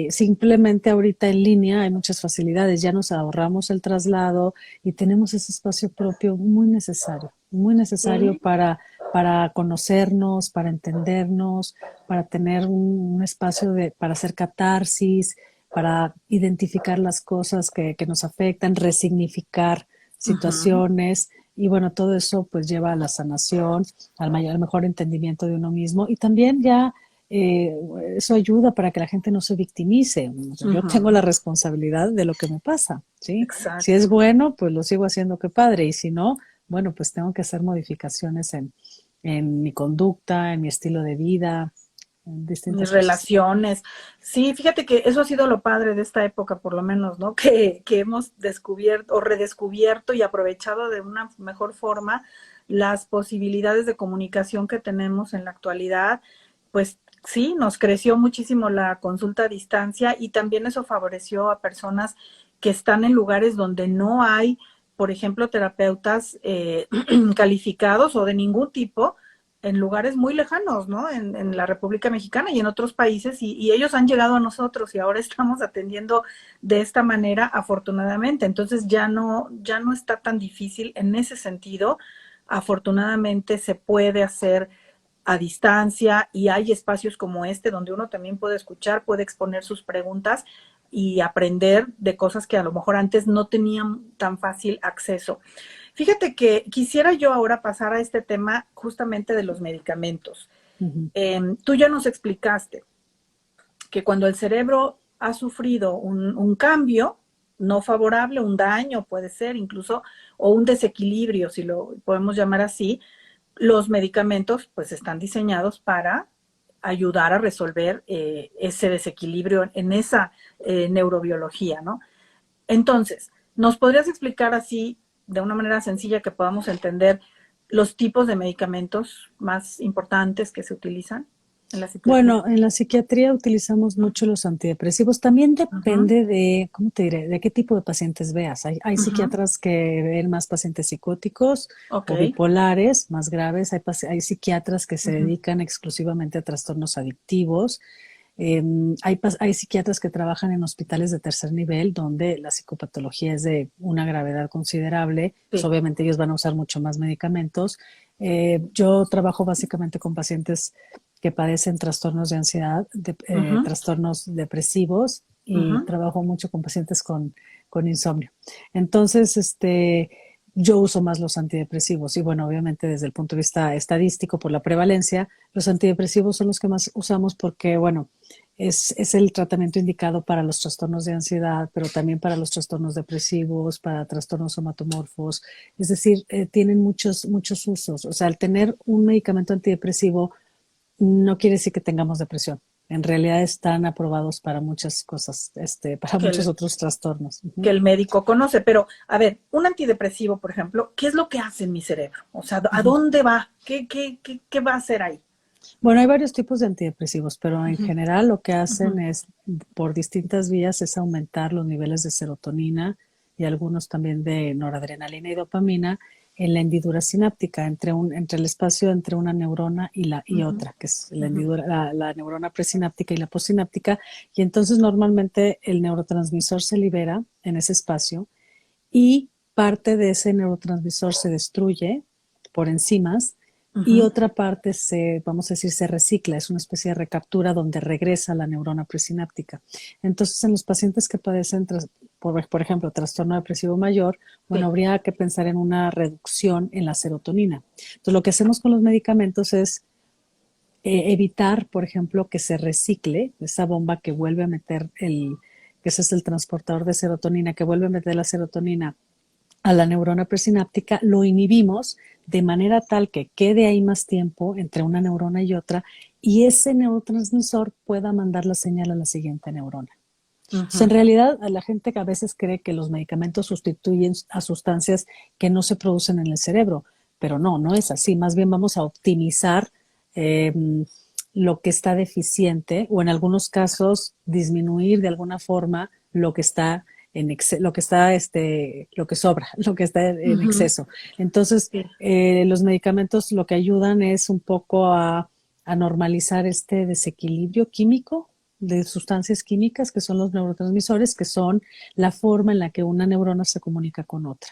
Simplemente ahorita en línea hay muchas facilidades, ya nos ahorramos el traslado y tenemos ese espacio propio muy necesario Sí. para conocernos, para entendernos, para tener un espacio para hacer catarsis, para identificar las cosas que nos afectan, resignificar Ujú. situaciones. Y bueno, todo eso pues lleva a la sanación, al mejor entendimiento de uno mismo y también ya eh, eso ayuda para que la gente no se victimice. O sea, yo tengo Ujú. la responsabilidad de lo que me pasa, ¿sí? Si es Exacto. bueno, pues lo sigo haciendo, qué padre, y si no, bueno, pues tengo que hacer modificaciones en mi conducta, en mi estilo de vida, en Mis distintas cosas. relaciones. Sí, fíjate que eso ha sido lo padre de esta época, por lo menos, ¿no? Que hemos descubierto o redescubierto y aprovechado de una mejor forma las posibilidades de comunicación que tenemos en la actualidad. Pues sí, nos creció muchísimo la consulta a distancia y también eso favoreció a personas que están en lugares donde no hay, por ejemplo, terapeutas calificados o de ningún tipo en lugares muy lejanos, ¿no? En la República Mexicana y en otros países, y ellos han llegado a nosotros y ahora estamos atendiendo de esta manera, afortunadamente. Entonces ya no está tan difícil en ese sentido. Afortunadamente se puede hacer a distancia y hay espacios como este donde uno también puede escuchar, puede exponer sus preguntas y aprender de cosas que a lo mejor antes no tenían tan fácil acceso. Fíjate que quisiera yo ahora pasar a este tema justamente de los medicamentos. Ujú. Tú ya nos explicaste que cuando el cerebro ha sufrido un cambio no favorable, un daño puede ser incluso, o un desequilibrio, si lo podemos llamar así, los medicamentos pues están diseñados para ayudar a resolver ese desequilibrio en esa neurobiología, ¿no? Entonces, ¿nos podrías explicar así, de una manera sencilla que podamos entender, los tipos de medicamentos más importantes que se utilizan en la psiquiatría? Bueno, en la psiquiatría utilizamos mucho los antidepresivos. También Uh-huh, depende de, ¿cómo te diré?, de qué tipo de pacientes veas. Hay uh-huh, psiquiatras que ven más pacientes psicóticos ok, o bipolares, más graves. Hay psiquiatras que se uh-huh, dedican exclusivamente a trastornos adictivos. Hay psiquiatras que trabajan en hospitales de tercer nivel donde la psicopatología es de una gravedad considerable. Pues sí, obviamente ellos van a usar mucho más medicamentos. Yo trabajo básicamente con pacientes que padecen trastornos de ansiedad, uh-huh, trastornos depresivos y uh-huh, trabajo mucho con pacientes con insomnio. Entonces, yo uso más los antidepresivos y bueno, obviamente desde el punto de vista estadístico por la prevalencia, los antidepresivos son los que más usamos porque, bueno, es el tratamiento indicado para los trastornos de ansiedad, pero también para los trastornos depresivos, para trastornos somatomorfos. Es decir, tienen muchos usos. O sea, al tener un medicamento antidepresivo no quiere decir que tengamos depresión. En realidad están aprobados para muchas cosas, para que muchos el, otros trastornos. que Ujú. el médico conoce. Pero, a ver, un antidepresivo, por ejemplo, ¿qué es lo que hace en mi cerebro? O sea, ¿a Ujú. dónde va? ¿Qué va a hacer ahí? Bueno, hay varios tipos de antidepresivos, pero en Uh-huh, general lo que hacen uh-huh, es, por distintas vías, es aumentar los niveles de serotonina y algunos también de noradrenalina y dopamina en la hendidura sináptica, entre el espacio entre una neurona y uh-huh, otra, que es uh-huh. la neurona presináptica y la postsináptica, y entonces normalmente el neurotransmisor se libera en ese espacio y parte de ese neurotransmisor se destruye por enzimas y Uh-huh. otra parte vamos a decir, se recicla, es una especie de recaptura donde regresa la neurona presináptica. Entonces, en los pacientes que padecen, por ejemplo, trastorno depresivo mayor, bueno, Sí. habría que pensar en una reducción en la serotonina. Entonces, lo que hacemos con los medicamentos es evitar, por ejemplo, que se recicle esa bomba que vuelve a meter que ese es el transportador de serotonina, que vuelve a meter la serotonina a la neurona presináptica, lo inhibimos de manera tal que quede ahí más tiempo entre una neurona y otra y ese neurotransmisor pueda mandar la señal a la siguiente neurona. Entonces, en Uh-huh. realidad, la gente que a veces cree que los medicamentos sustituyen a sustancias que no se producen en el cerebro, pero no es así. Más bien vamos a optimizar eh, lo que está deficiente o en algunos casos disminuir de alguna forma lo que está lo que sobra, lo que está en Uh-huh. exceso. Entonces, Sí. los medicamentos lo que ayudan es un poco a normalizar este desequilibrio químico de sustancias químicas que son los neurotransmisores, que son la forma en la que una neurona se comunica con otra.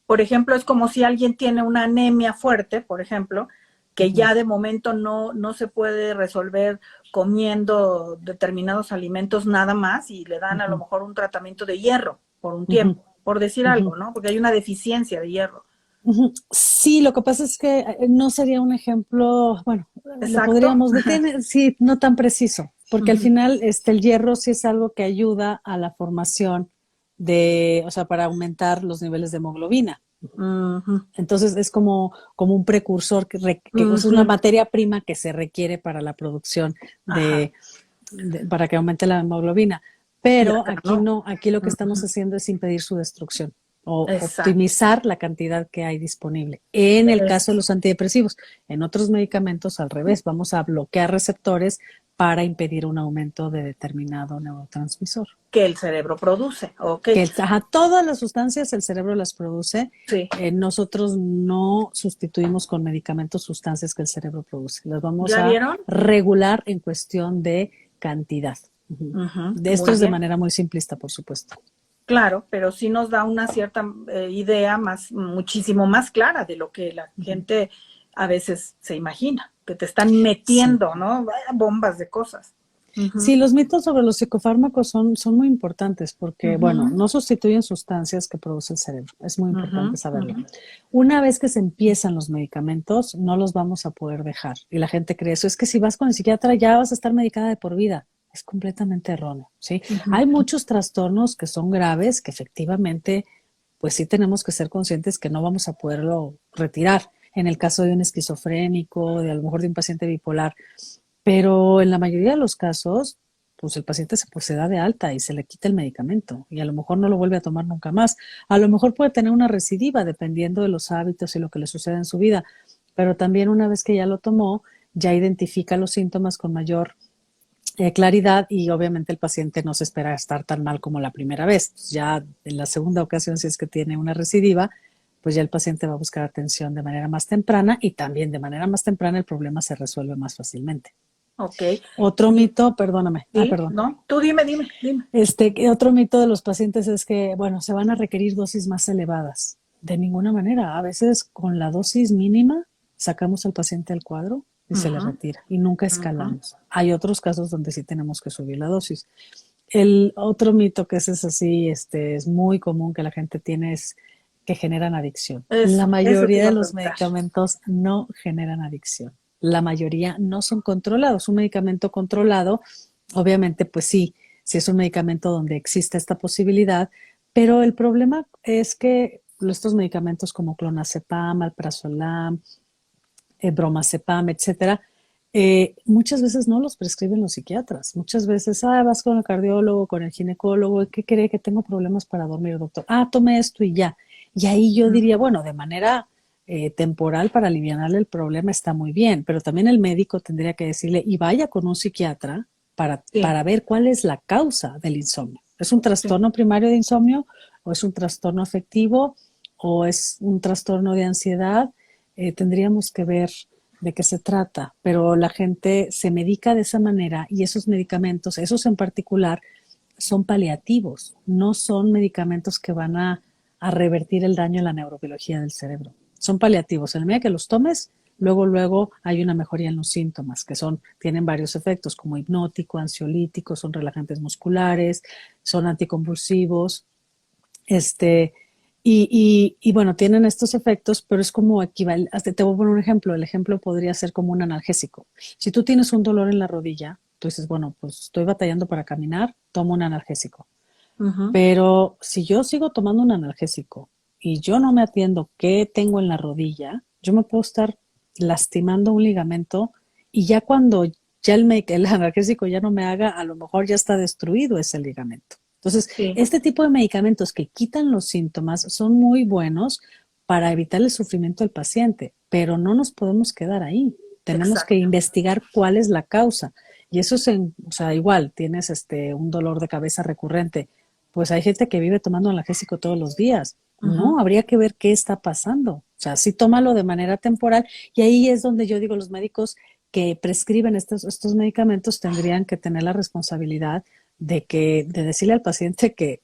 Por ejemplo, es como si alguien tiene una anemia fuerte, por ejemplo, que Ujú, ya de momento no se puede resolver comiendo determinados alimentos nada más y le dan a lo ujú, mejor un tratamiento de hierro por un ujú, tiempo, por decir ujú. algo, ¿no? Porque hay una deficiencia de hierro. Ujú. Sí, lo que pasa es que no sería un ejemplo, bueno, lo Exacto. podríamos detener, sí, no tan preciso, porque al Ujú, final el hierro sí es algo que ayuda a la formación o sea, para aumentar los niveles de hemoglobina. ujú, Entonces es como un precursor que es una ujú. materia prima que se requiere para la producción Ajá. para que aumente la hemoglobina. Y Pero acá aquí no. no, aquí lo que estamos Ujú. haciendo es impedir su destrucción o Exacto. optimizar la cantidad que hay disponible. En el caso de Es los antidepresivos, en otros medicamentos al revés, vamos a bloquear receptores para impedir un aumento de determinado neurotransmisor. que el cerebro produce. Ok. Todas las sustancias el cerebro las produce. Sí. Nosotros no sustituimos con medicamentos sustancias que el cerebro produce. Las vamos ¿Ya a vieron? regular en cuestión de cantidad. Ujú. Ujú, De esto muy es de bien. manera muy simplista, por supuesto. Claro, pero sí nos da una cierta idea más, muchísimo más clara de lo que la Ujú. gente a veces se imagina, que te están Sí. metiendo, ¿no? Bombas de cosas. Ujú, Sí, los mitos sobre los psicofármacos son muy importantes porque, bueno, ujú, no sustituyen sustancias que produce el cerebro. Es muy importante ujú, saberlo. ujú. Una vez que se empiezan los medicamentos, no los vamos a poder dejar. Y la gente cree eso. Es que si vas con el psiquiatra ya vas a estar medicada de por vida. Es completamente erróneo, ¿sí? Ujú. Hay muchos trastornos que son graves, que efectivamente, pues sí tenemos que ser conscientes que no vamos a poderlo retirar. En el caso de un esquizofrénico, de a lo mejor de un paciente bipolar, pero en la mayoría de los casos, pues el paciente pues, se da de alta y se le quita el medicamento y a lo mejor no lo vuelve a tomar nunca más. A lo mejor puede tener una recidiva dependiendo de los hábitos y lo que le sucede en su vida, pero también una vez que ya lo tomó, ya identifica los síntomas con mayor claridad y obviamente el paciente no se espera estar tan mal como la primera vez. Ya en la segunda ocasión, si es que tiene una recidiva, pues ya el paciente va a buscar atención de manera más temprana y también de manera más temprana el problema se resuelve más fácilmente. Ok. Otro Y mito, perdóname, sí, perdón. ¿no? Tú dime. Otro mito de los pacientes es que, bueno, se van a requerir dosis más elevadas. De ninguna manera. A veces con la dosis mínima sacamos al paciente del cuadro y se le Ujú, retira y nunca ujú. escalamos. Hay otros casos donde sí tenemos que subir la dosis. El otro mito que ese es así, es muy común que la gente tiene es que generan adicción. La Eso te mayoría iba de a los preguntar. medicamentos no generan adicción. La mayoría no son controlados. Un medicamento controlado, obviamente, pues sí, si es un medicamento donde existe esta posibilidad, pero el problema es que estos medicamentos como clonazepam, alprazolam, bromazepam, etcétera, muchas veces no los prescriben los psiquiatras. Muchas veces, vas con el cardiólogo, con el ginecólogo, ¿qué cree que tengo problemas para dormir, doctor? Tome esto y ya. Y ahí yo diría, Ujú. bueno, de manera temporal para aliviarle el problema está muy bien, pero también el médico tendría que decirle, y vaya con un psiquiatra Sí, para ver cuál es la causa del insomnio. ¿Es un sí. trastorno primario de insomnio o es un trastorno afectivo o es un trastorno de ansiedad? Tendríamos que ver de qué se trata, pero la gente se medica de esa manera y esos medicamentos, esos en particular, son paliativos, no son medicamentos que van a revertir el daño en la neurobiología del cerebro. Son paliativos. En la medida que los tomes, luego hay una mejoría en los síntomas, que tienen varios efectos, como hipnótico, ansiolítico, son relajantes musculares, son anticonvulsivos, este, bueno, tienen estos efectos, pero es como equivalente. Te voy a poner un ejemplo. El ejemplo podría ser como un analgésico. Si tú tienes un dolor en la rodilla, tú dices, bueno, pues estoy batallando para caminar, tomo un analgésico. Ujú. Pero si yo sigo tomando un analgésico y yo no me atiendo qué tengo en la rodilla, yo me puedo estar lastimando un ligamento y ya cuando ya el analgésico ya no me haga, a lo mejor ya está destruido ese ligamento. Entonces, Sí, este tipo de medicamentos que quitan los síntomas son muy buenos para evitar el sufrimiento del paciente, pero no nos podemos quedar ahí. Tenemos que exacto. investigar cuál es la causa. Y eso o sea, igual, tienes un dolor de cabeza recurrente, pues hay gente que vive tomando analgésico todos los días. Ujú. No, habría que ver qué está pasando. O sea, sí tómalo de manera temporal y ahí es donde yo digo, los médicos que prescriben estos medicamentos tendrían que tener la responsabilidad de decirle al paciente que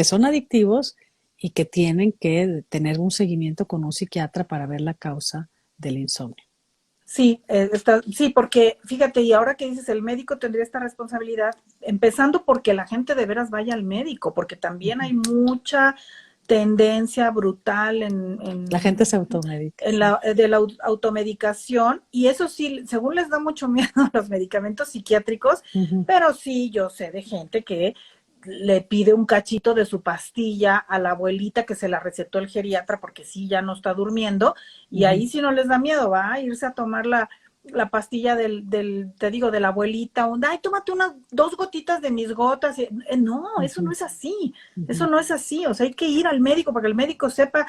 son adictivos y que tienen que tener un seguimiento con un psiquiatra para ver la causa del insomnio. Sí, sí, porque fíjate, y ahora que dices, el médico tendría esta responsabilidad, empezando porque la gente de veras vaya al médico, porque también hay mucha tendencia brutal La gente se automedica, en sí. de la automedicación, y eso sí, según les da mucho miedo los medicamentos psiquiátricos, Ujú, pero sí, yo sé de gente que le pide un cachito de su pastilla a la abuelita que se la recetó el geriatra porque sí, ya no está durmiendo, y ujú, ahí sí no les da miedo, va a irse a tomar la pastilla te digo, de la abuelita, ay, tómate unas 2 gotitas de mis gotas. No, eso no ujú, es así, eso ujú. no es así, o sea, hay que ir al médico para que el médico sepa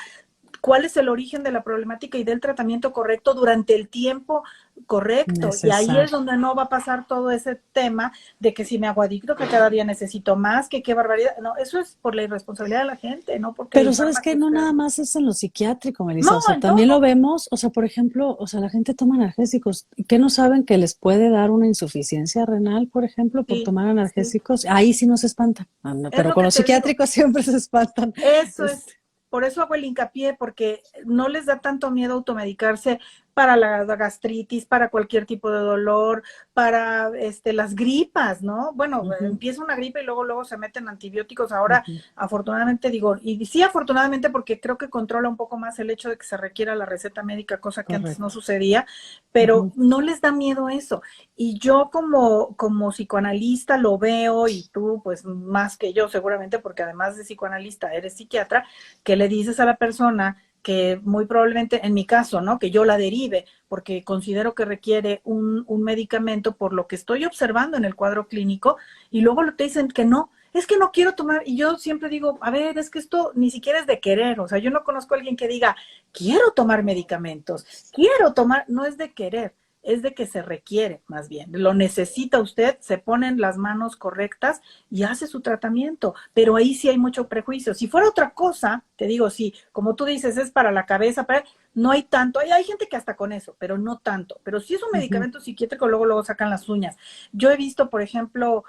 cuál es el origen de la problemática y del tratamiento correcto durante el tiempo correcto. Y ahí es Necesario. donde no va a pasar todo ese tema de que si me hago adicto, que cada día necesito más, que qué barbaridad. No, eso es por la irresponsabilidad de la gente, no porque Pero el sabes que fármaco no esté. nada más es en lo psiquiátrico, Melissa, o No, sea, en también lo todo. vemos, o sea, por ejemplo, o sea, la gente toma analgésicos, ¿qué no saben que les puede dar una insuficiencia renal, por ejemplo, por Sí, tomar sí. analgésicos? Ahí sí no se espantan, no, Es pero lo con que los te digo. psiquiátricos siempre se espantan. Eso Este, es, por eso hago el hincapié, porque no les da tanto miedo automedicarse para la gastritis, para cualquier tipo de dolor, para las gripas, ¿no? Bueno, ujú, empieza una gripe y luego se meten antibióticos. Ahora, ujú, afortunadamente digo, y sí afortunadamente porque creo que controla un poco más el hecho de que se requiera la receta médica, cosa que antes no correcto. sucedía, pero Ujú, no les da miedo eso. Y yo como psicoanalista lo veo, y tú pues más que yo seguramente, porque además de psicoanalista eres psiquiatra, que le dices a la persona que muy probablemente, en mi caso, ¿no? Que yo la derive, porque considero que requiere un medicamento por lo que estoy observando en el cuadro clínico, y luego te dicen que no, es que no quiero tomar, y yo siempre digo, a ver, es que esto ni siquiera es de querer, o sea, yo no conozco a alguien que diga, quiero tomar medicamentos, quiero tomar, no es de querer, es de que se requiere más bien, lo necesita usted, se ponen las manos correctas y hace su tratamiento, pero ahí sí hay mucho prejuicio. Si fuera otra cosa, te digo, sí, como tú dices, es para la cabeza, no hay tanto, hay gente que hasta con eso, pero no tanto, pero si es un ujú. medicamento psiquiátrico, luego sacan las uñas. Yo he visto, por ejemplo,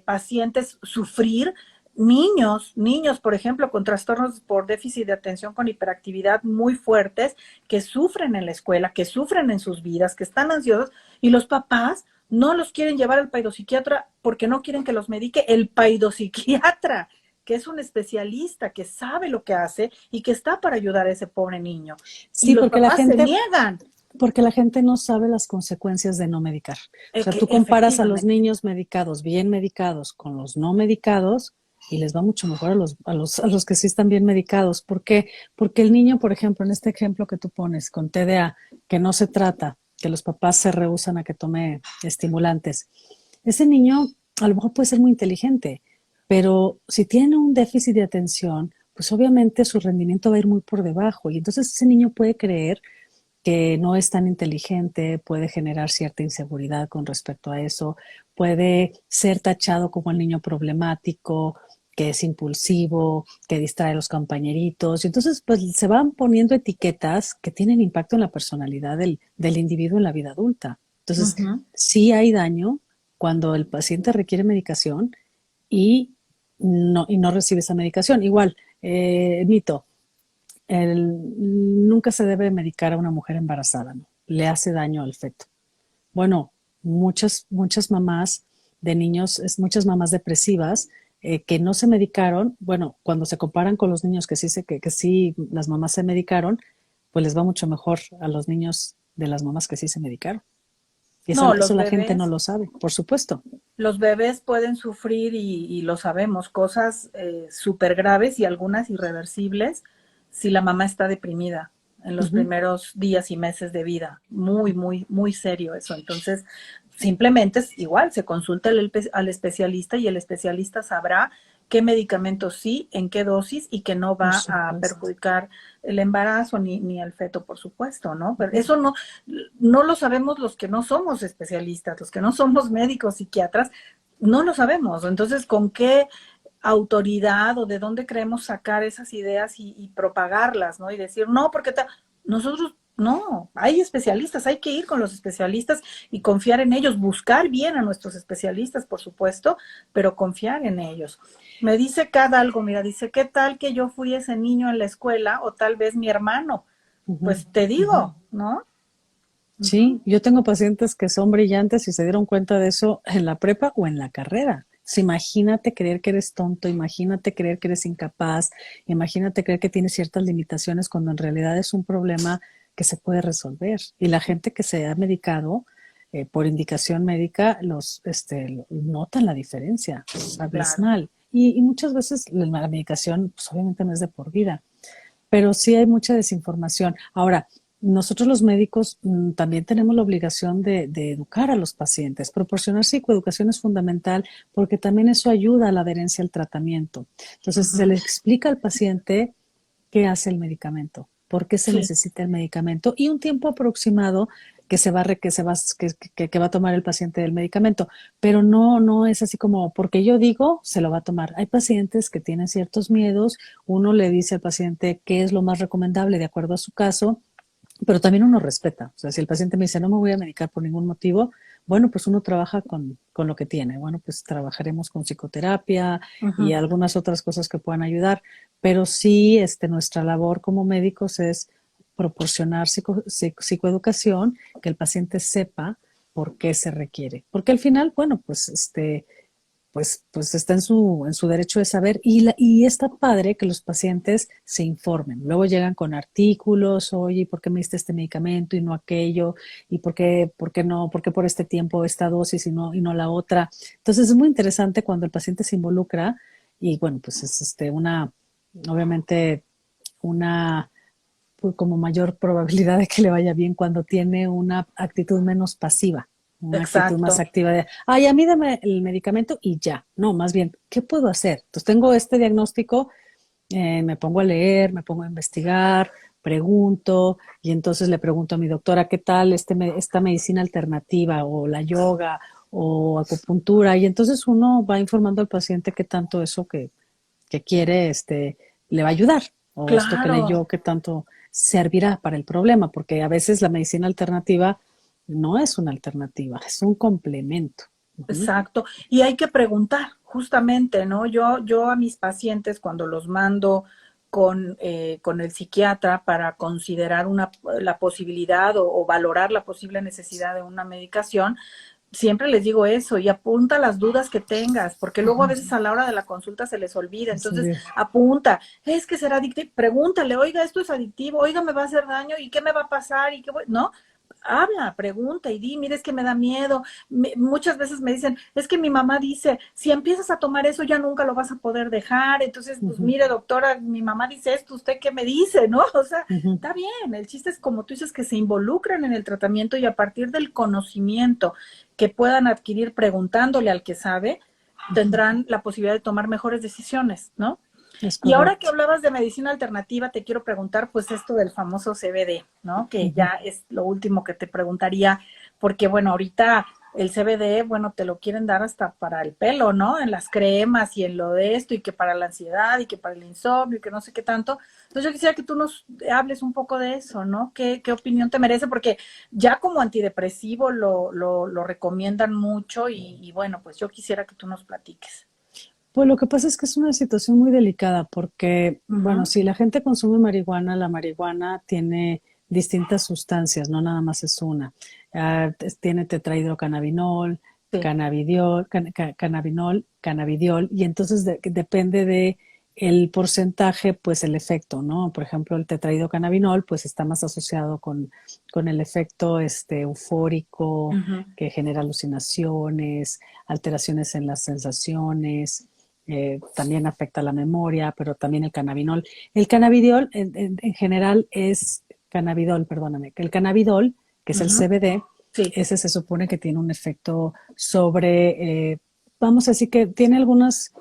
pacientes sufrir, niños, por ejemplo, con trastornos por déficit de atención con hiperactividad muy fuertes, que sufren en la escuela, que sufren en sus vidas, que están ansiosos, y los papás no los quieren llevar al paidopsiquiatra porque no quieren que los medique el paidopsiquiatra, que es un especialista, que sabe lo que hace y que está para ayudar a ese pobre niño. Y Sí, los papás se niegan. porque la gente no sabe las consecuencias de no medicar. O sea, tú comparas a los Efectivamente. niños medicados, bien medicados, con los no medicados y les va mucho mejor a los que sí están bien medicados. ¿Por qué? Porque el niño, por ejemplo, en este ejemplo que tú pones con TDA, que no se trata, que los papás se rehúsan a que tome estimulantes, ese niño a lo mejor puede ser muy inteligente, pero si tiene un déficit de atención, pues obviamente su rendimiento va a ir muy por debajo y entonces ese niño puede creer que no es tan inteligente, puede generar cierta inseguridad con respecto a eso, puede ser tachado como el niño problemático, que es impulsivo, que distrae a los compañeritos. Y entonces, pues se van poniendo etiquetas que tienen impacto en la personalidad del individuo en la vida adulta. Entonces, Ujú. sí hay daño cuando el paciente requiere medicación y no recibe esa medicación. Igual, mito, nunca se debe medicar a una mujer embarazada, ¿no? Le hace daño al feto. Bueno, muchas mamás de niños, muchas mamás depresivas que no se medicaron, bueno, cuando se comparan con los niños que sí las mamás se medicaron, pues les va mucho mejor a los niños de las mamás que sí se medicaron. Y No, eso la gente no lo sabe, por supuesto. los bebés pueden sufrir, y lo sabemos, cosas súper graves y algunas irreversibles si la mamá está deprimida en los Ujú, primeros días y meses de vida. Muy, muy, muy serio eso. Entonces, simplemente es igual, se consulta al especialista y el especialista sabrá qué medicamentos sí, en qué dosis, y que no por va a supuesto. perjudicar el embarazo ni al feto, por supuesto, ¿no? Pero Ujú. eso no lo sabemos los que no somos especialistas, los que no somos médicos, psiquiatras, no lo sabemos. Entonces, ¿con qué autoridad o de dónde creemos sacar esas ideas y propagarlas, ¿no? Y decir, no, porque nosotros No, hay especialistas, hay que ir con los especialistas y confiar en ellos, buscar bien a nuestros especialistas, por supuesto, pero confiar en ellos. Me dice cada algo, mira, dice, ¿qué tal que yo fui ese niño en la escuela o tal vez mi hermano? Ujú. Pues te digo, ¿no? Sí, Ujú, yo tengo pacientes que son brillantes y se dieron cuenta de eso en la prepa o en la carrera. Pues imagínate creer que eres tonto, imagínate creer que eres incapaz, imagínate creer que tienes ciertas limitaciones cuando en realidad es un problema que se puede resolver. Y la gente que se ha medicado por indicación médica, notan la diferencia, es claro. abismal. Y muchas veces la medicación, pues obviamente no es de por vida, pero sí hay mucha desinformación. Ahora, nosotros los médicos también tenemos la obligación de educar a los pacientes. Proporcionar psicoeducación es fundamental porque también eso ayuda a la adherencia al tratamiento. Entonces, se le Ujú, explica al paciente qué hace el medicamento, por qué se sí, necesita el medicamento y un tiempo aproximado que va a tomar el paciente del medicamento, pero no es así como porque yo digo se lo va a tomar. Hay pacientes que tienen ciertos miedos, uno le dice al paciente qué es lo más recomendable de acuerdo a su caso, pero también uno respeta. O sea, si el paciente me dice no me voy a medicar por ningún motivo, bueno, pues uno trabaja con lo que tiene. Bueno, pues trabajaremos con psicoterapia y ujú, algunas otras cosas que puedan ayudar, pero sí, nuestra labor como médicos es proporcionar psicoeducación, que el paciente sepa por qué se requiere. Porque al final, bueno, pues está en su derecho de saber y está padre que los pacientes se informen. Luego llegan con artículos, oye, ¿por qué me diste este medicamento y no aquello? ¿Y por qué por este tiempo esta dosis y no la otra? Entonces es muy interesante cuando el paciente se involucra y bueno, pues es obviamente una pues, como mayor probabilidad de que le vaya bien cuando tiene una actitud menos pasiva, una actitud más exacto. activa de, ay, a mí dame el medicamento y ya. No, más bien, ¿qué puedo hacer? Entonces tengo este diagnóstico, me pongo a leer, me pongo a investigar, pregunto y entonces le pregunto a mi doctora qué tal esta medicina alternativa o la yoga o acupuntura y entonces uno va informando al paciente qué tanto eso que quiere le va a ayudar o esto que Claro, leyó qué tanto servirá para el problema, porque a veces la medicina alternativa no es una alternativa, es un complemento. Ujú. exacto. Y hay que preguntar, justamente, ¿no? Yo a mis pacientes, cuando los mando con el psiquiatra para considerar la posibilidad o valorar la posible necesidad de una medicación, siempre les digo eso y apunta las dudas que tengas, porque luego a Ujú. veces a la hora de la consulta se les olvida. Es Entonces, decir, apunta, es que será adictivo, pregúntale, oiga, esto es adictivo, oiga, me va a hacer daño y qué me va a pasar y qué voy, ¿no? Habla, pregunta y di, mire, es que me da miedo. Muchas veces me dicen, es que mi mamá dice, si empiezas a tomar eso ya nunca lo vas a poder dejar. Entonces, pues ujú, mire, doctora, mi mamá dice esto, ¿usted qué me dice? ¿No? O sea, ujú, está bien, el chiste es como tú dices, que se involucran en el tratamiento y a partir del conocimiento que puedan adquirir preguntándole al que sabe, ujú. tendrán la posibilidad de tomar mejores decisiones, ¿no? Es Y ahora que correcto. hablabas de medicina alternativa, te quiero preguntar, pues, esto del famoso CBD, ¿no? Que Ujú. ya es lo último que te preguntaría, porque, bueno, ahorita el CBD, bueno, te lo quieren dar hasta para el pelo, ¿no? En las cremas y en lo de esto, y que para la ansiedad y que para el insomnio y que no sé qué tanto. Entonces, yo quisiera que tú nos hables un poco de eso, ¿no? ¿Qué opinión te merece? Porque ya como antidepresivo lo recomiendan mucho y, bueno, pues yo quisiera que tú nos platiques. Pues lo que pasa es que es una situación muy delicada porque, bueno, Ujú, si la gente consume marihuana, la marihuana tiene distintas sustancias, no nada más es una. Tiene tetrahidrocannabinol, sí. cannabidiol, y entonces depende de el porcentaje, pues el efecto, ¿no? Por ejemplo, el tetrahidrocannabinol, pues está más asociado con el efecto eufórico Ujú, que genera alucinaciones, alteraciones en las sensaciones, también afecta la memoria, pero también el cannabinol. El cannabidiol en general es cannabidol, perdóname, el cannabidol, que es el ujú, CBD, sí. ese se supone que tiene un efecto sobre, vamos a decir que tiene algunos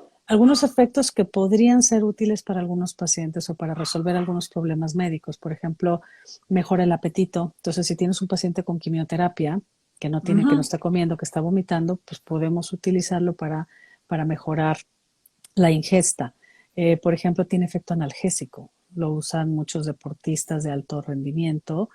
efectos que podrían ser útiles para algunos pacientes o para resolver algunos problemas médicos. Por ejemplo, mejora el apetito. Entonces, si tienes un paciente con quimioterapia que no Ujú, está comiendo, que está vomitando, pues podemos utilizarlo para mejorar la ingesta. Por ejemplo, tiene efecto analgésico. Lo usan muchos deportistas de alto rendimiento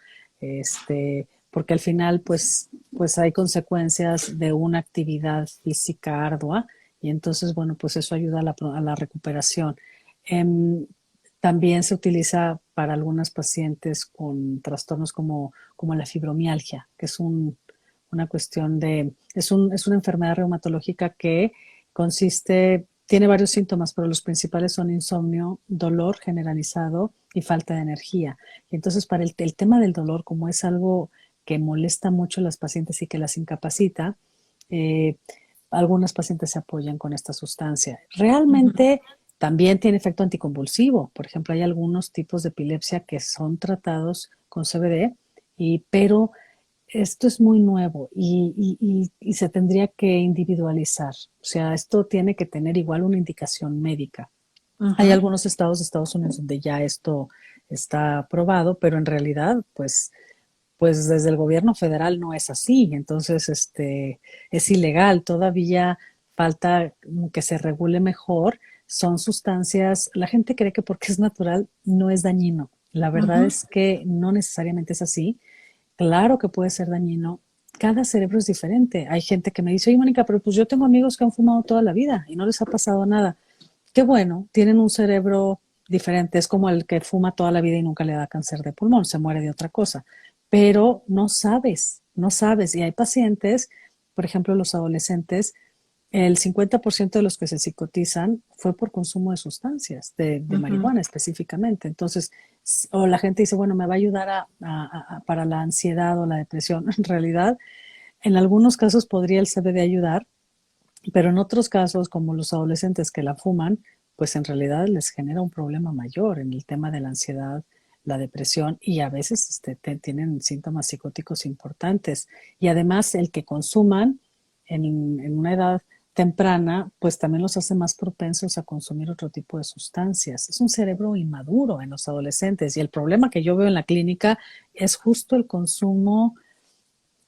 porque al final pues hay consecuencias de una actividad física ardua y entonces, bueno, pues eso ayuda a la recuperación. Em, También se utiliza para algunas pacientes con trastornos como la fibromialgia, que es una cuestión es una enfermedad reumatológica que tiene varios síntomas, pero los principales son insomnio, dolor generalizado y falta de energía. Y entonces para el tema del dolor, como es algo que molesta mucho a las pacientes y que las incapacita, eh, algunas pacientes se apoyan con esta sustancia. Ujú. Realmente también tiene efecto anticonvulsivo. Por ejemplo, hay algunos tipos de epilepsia que son tratados con CBD, pero esto es muy nuevo y se tendría que individualizar. O sea, esto tiene que tener igual una indicación médica. Hay Ujú. algunos estados de Estados Unidos donde ya esto está aprobado, pero en realidad, pues desde el gobierno federal no es así. Entonces, es ilegal. Todavía falta que se regule mejor. Son sustancias, la gente cree que porque es natural no es dañino. La verdad Ujú. es que no necesariamente es así. Claro que puede ser dañino. Cada cerebro es diferente. Hay gente que me dice, oye, Mónica, pero pues yo tengo amigos que han fumado toda la vida y no les ha pasado nada. Qué bueno, tienen un cerebro diferente. Es como el que fuma toda la vida y nunca le da cáncer de pulmón, se muere de otra cosa. Pero no sabes, no sabes. Y hay pacientes, por ejemplo, los adolescentes, el 50% de los que se psicotizan fue por consumo de sustancias, de Ujú. marihuana específicamente. Entonces, o la gente dice, bueno, me va a ayudar para la ansiedad o la depresión. En realidad, en algunos casos podría el CBD ayudar, pero en otros casos, como los adolescentes que la fuman, pues en realidad les genera un problema mayor en el tema de la ansiedad, la depresión y a veces tienen síntomas psicóticos importantes. Y además el que consuman en una edad temprana, pues también los hace más propensos a consumir otro tipo de sustancias. Es un cerebro inmaduro en los adolescentes y el problema que yo veo en la clínica es justo el consumo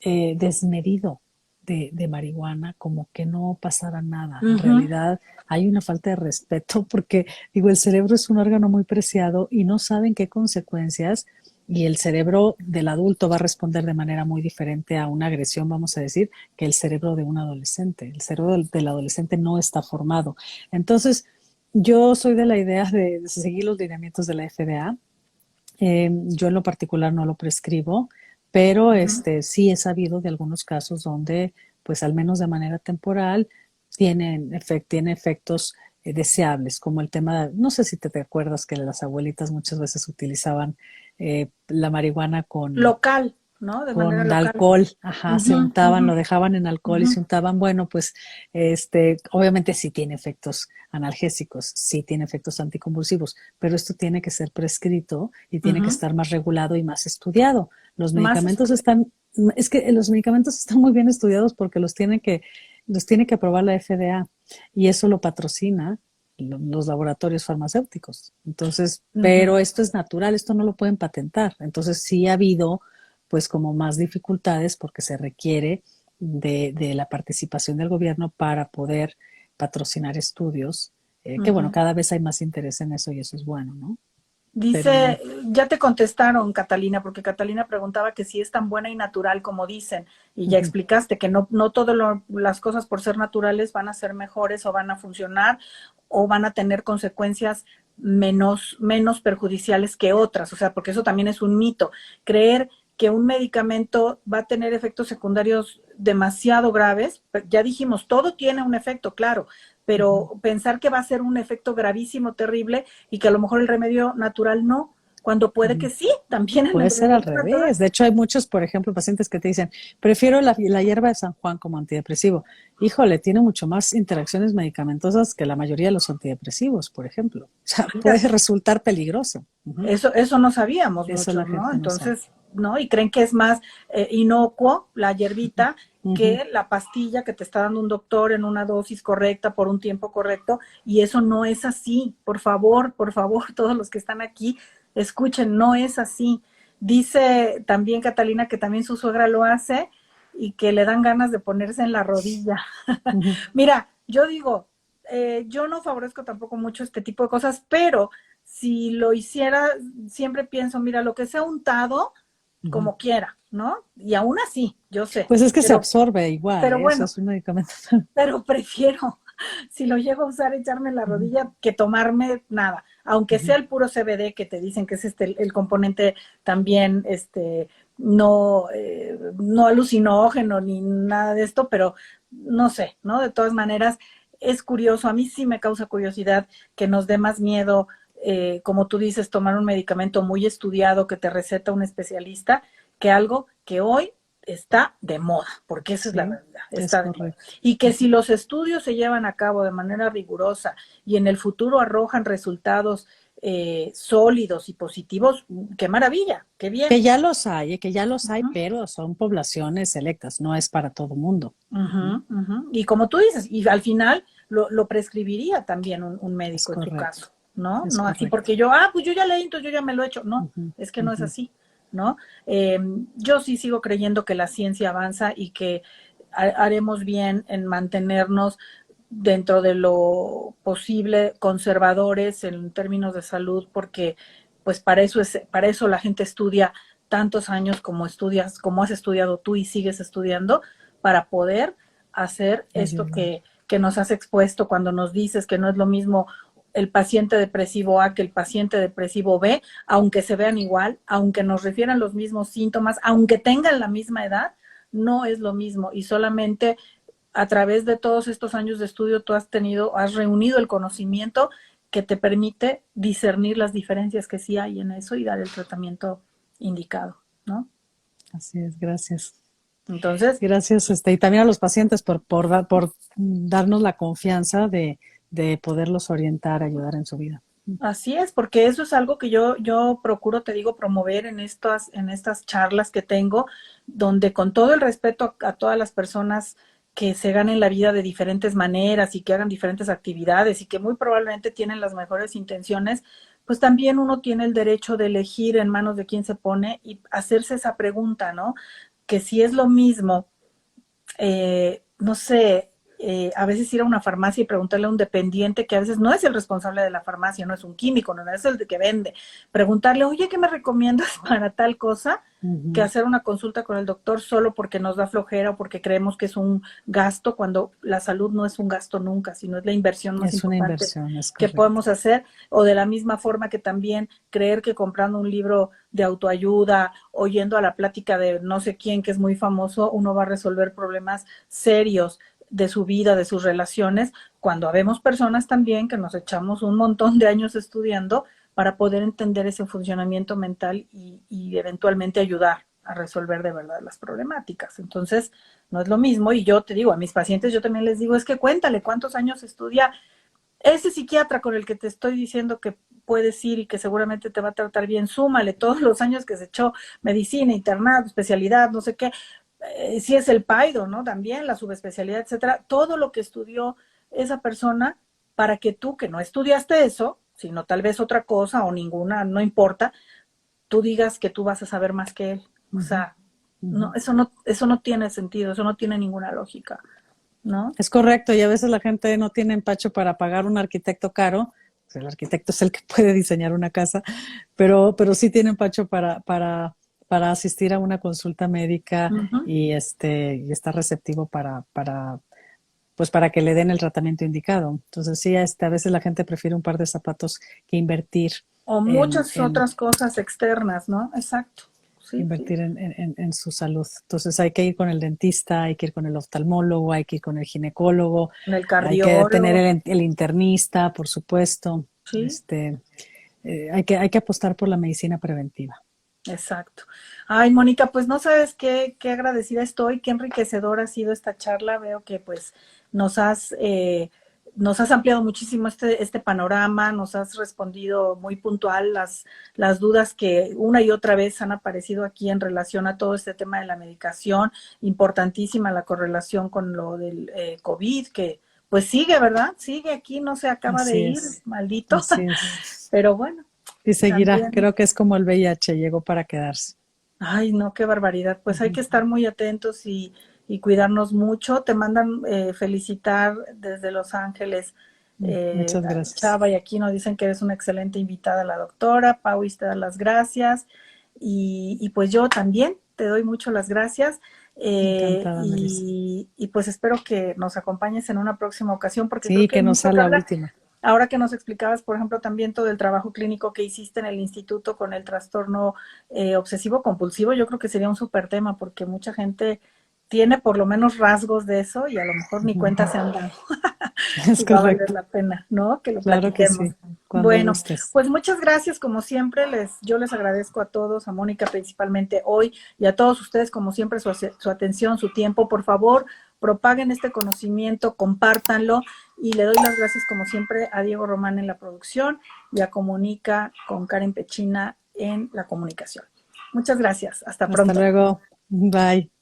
desmedido de marihuana, como que no pasara nada. En Ujú. realidad hay una falta de respeto porque, digo, el cerebro es un órgano muy preciado y no saben qué consecuencias y el cerebro del adulto va a responder de manera muy diferente a una agresión, vamos a decir, que el cerebro de un adolescente. El cerebro del adolescente no está formado. Entonces, yo soy de la idea de seguir los lineamientos de la FDA. Yo en lo particular no lo prescribo, pero Ujú. sí he sabido de algunos casos donde, pues al menos de manera temporal, tiene efectos deseables, como el tema, no sé si te acuerdas que las abuelitas muchas veces utilizaban la marihuana Local, ¿no? De manera con local. alcohol, ajá, se Ujú. untaban, lo Ujú. dejaban en alcohol y Ujú. se untaban, bueno, pues, obviamente sí tiene efectos analgésicos, sí tiene efectos anticonvulsivos, pero esto tiene que ser prescrito y tiene que Ujú. estar más regulado y más estudiado. Los Más medicamentos estudio. es que los medicamentos están muy bien estudiados porque los tiene que aprobar la FDA y eso lo patrocina los laboratorios farmacéuticos. Entonces, Ujú. pero esto es natural, esto no lo pueden patentar. Entonces, sí ha habido pues como más dificultades porque se requiere de la participación del gobierno para poder patrocinar estudios, que bueno, Ujú. cada vez hay más interés en eso y eso es bueno, ¿no? Pero Dice, ya te contestaron, Catalina, porque Catalina preguntaba que si es tan buena y natural como dicen, y ya ujú, explicaste que no todas las cosas por ser naturales van a ser mejores o van a funcionar o van a tener consecuencias menos perjudiciales que otras, o sea, porque eso también es un mito. Creer que un medicamento va a tener efectos secundarios demasiado graves, ya dijimos, todo tiene un efecto, claro, ujú. pero pensar que va a ser un efecto gravísimo, terrible, y que a lo mejor el remedio natural no, cuando puede que Ujú. sí, también el Puede ser al remedio natural. revés. De hecho, hay muchos, por ejemplo, pacientes que te dicen, prefiero la hierba de San Juan como antidepresivo. Híjole, tiene mucho más interacciones medicamentosas que la mayoría de los antidepresivos, por ejemplo. O sea, puede Fíjate, resultar peligroso. Ujú. eso no sabíamos Eso la muchos, ¿no? gente no sabe. Entonces, ¿no? Y creen que es más inocuo la hierbita Ujú. que la pastilla que te está dando un doctor en una dosis correcta por un tiempo correcto, y eso no es así. Por favor, todos los que están aquí, escuchen, no es así. Dice también Catalina que también su suegra lo hace y que le dan ganas de ponerse en la rodilla. Ujú. Mira, yo digo, yo no favorezco tampoco mucho este tipo de cosas, pero si lo hiciera, siempre pienso, mira, lo que sea untado, Ujú. como quiera, ¿no? Y aún así, yo sé, Pues es que se pero, absorbe igual, pero ¿eh? O sea, bueno, es un medicamento. pero prefiero, si lo llego a usar, echarme en la Ujú, rodilla que tomarme nada, aunque ujú. sea el puro CBD que te dicen que es el componente también, no, no alucinógeno ni nada de esto, pero no sé, ¿no? De todas maneras, es curioso, a mí sí me causa curiosidad que nos dé más miedo, como tú dices, tomar un medicamento muy estudiado que te receta un especialista, que algo que hoy está de moda, porque esa es la Sí, realidad, es está de moda. correcto. Y que si Ujú. los estudios se llevan a cabo de manera rigurosa y en el futuro arrojan resultados sólidos y positivos, qué maravilla, qué bien. Que ya los hay, Uh-huh. pero son poblaciones selectas, no es para todo mundo. Ujú. Uh-huh, uh-huh. Y como tú dices, y al final lo prescribiría también un Es médico en tu correcto, caso, ¿no? es No así correcto. porque yo, pues yo ya leí, entonces yo ya me lo he hecho. No, Ujú, es que no es ujú. así, ¿no? Eh, yo sí sigo creyendo que la ciencia avanza y que haremos bien en mantenernos dentro de lo posible conservadores en términos de salud, porque pues para eso la gente estudia tantos años como estudias, como has estudiado tú y sigues estudiando, para poder hacer esto Ayuda. que nos has expuesto cuando nos dices que no es lo mismo el paciente depresivo A que el paciente depresivo B, aunque se vean igual, aunque nos refieran los mismos síntomas, aunque tengan la misma edad, no es lo mismo y solamente a través de todos estos años de estudio tú has reunido el conocimiento que te permite discernir las diferencias que sí hay en eso y dar el tratamiento indicado, ¿no? Así es, gracias. Entonces, Gracias, y también a los pacientes por darnos la confianza de poderlos orientar, ayudar en su vida. así es, porque eso es algo que yo procuro, te digo, promover en estas charlas que tengo, donde con todo el respeto a todas las personas que se ganen la vida de diferentes maneras y que hagan diferentes actividades y que muy probablemente tienen las mejores intenciones, pues también uno tiene el derecho de elegir en manos de quién se pone y hacerse esa pregunta, ¿no? Que si es lo mismo no sé, a veces ir a una farmacia y preguntarle a un dependiente que a veces no es el responsable de la farmacia, no es un químico, no es el de que vende, preguntarle, oye, ¿qué me recomiendas para tal cosa? Que Ujú. hacer una consulta con el doctor solo porque nos da flojera o porque creemos que es un gasto, cuando la salud no es un gasto nunca, sino es la inversión más Es una importante inversión, es que correcto. podemos hacer, o de la misma forma que también creer que comprando un libro de autoayuda, oyendo a la plática de no sé quién que es muy famoso, uno va a resolver problemas serios de su vida, de sus relaciones, cuando habemos personas también que nos echamos un montón de años estudiando para poder entender ese funcionamiento mental y eventualmente ayudar a resolver de verdad las problemáticas. Entonces, no es lo mismo. Y yo te digo, a mis pacientes yo también les digo, es que cuéntale cuántos años estudia ese psiquiatra con el que te estoy diciendo que puedes ir y que seguramente te va a tratar bien, súmale todos los años que se echó medicina, internado, especialidad, no sé qué, si es el PAIDO, ¿no? También la subespecialidad, etcétera, todo lo que estudió esa persona para que tú, que no estudiaste eso, sino tal vez otra cosa o ninguna, no importa, tú digas que tú vas a saber más que él. O Ujú, sea, ujú. eso no tiene sentido, eso no tiene ninguna lógica, ¿no? Es correcto, y a veces la gente no tiene empacho para pagar un arquitecto caro. Pues el arquitecto es el que puede diseñar una casa, pero sí tiene empacho para asistir a una consulta médica Uh -huh. y estar receptivo pues para que le den el tratamiento indicado. Entonces sí, a veces la gente prefiere un par de zapatos que O en, muchas en otras cosas externas, ¿no? Exacto. Sí, sí. invertir en su salud. Entonces hay que ir con el dentista, hay que ir con el oftalmólogo, hay que ir con el ginecólogo, En el hay que tener cardiólogo. el internista, por supuesto. Sí, Hay que apostar por la medicina preventiva. exacto. Ay, Mónica, pues no sabes qué agradecida estoy, qué enriquecedora ha sido esta charla. Veo que pues nos has, eh, nos has ampliado muchísimo este panorama, nos has respondido muy puntual las dudas que una y otra vez han aparecido aquí en relación a todo este tema de la medicación. Importantísima la correlación con lo del COVID, que pues sigue, ¿verdad? Sigue aquí, no se acaba de ir, maldito. así es. Pero bueno, Y seguirá, también. creo que es como el VIH, llegó para quedarse. Ay, no, qué barbaridad. Pues hay Ujú. que estar muy atentos y cuidarnos mucho. Te mandan felicitar desde Los Ángeles. Muchas gracias. Chava y aquí nos dicen que eres una excelente invitada, la doctora. Pauis te da las gracias. y pues yo también te doy mucho las gracias. Encantada, Melissa. Y pues espero que nos acompañes en una próxima ocasión porque creo Sí, que hay que no mucho sea que la hablar. última. Ahora que nos explicabas, por ejemplo, también todo el trabajo clínico que hiciste en el instituto con el trastorno obsesivo compulsivo, yo creo que sería un súper tema porque mucha gente tiene por lo menos rasgos de eso y a lo mejor ni cuenta se han dado. Es Y va a valer correcto. la pena, ¿no? Que lo Claro que platiquemos. sí, cuando Bueno, gustes. pues muchas gracias, como siempre, yo les agradezco a todos, a Mónica principalmente hoy y a todos ustedes, como siempre, su atención, su tiempo. Por favor, propaguen este conocimiento, compártanlo y le doy las gracias, como siempre, a Diego Román en la producción y a Comunica con Karen Pechina en la comunicación. Muchas gracias. Hasta Hasta pronto. luego. Bye.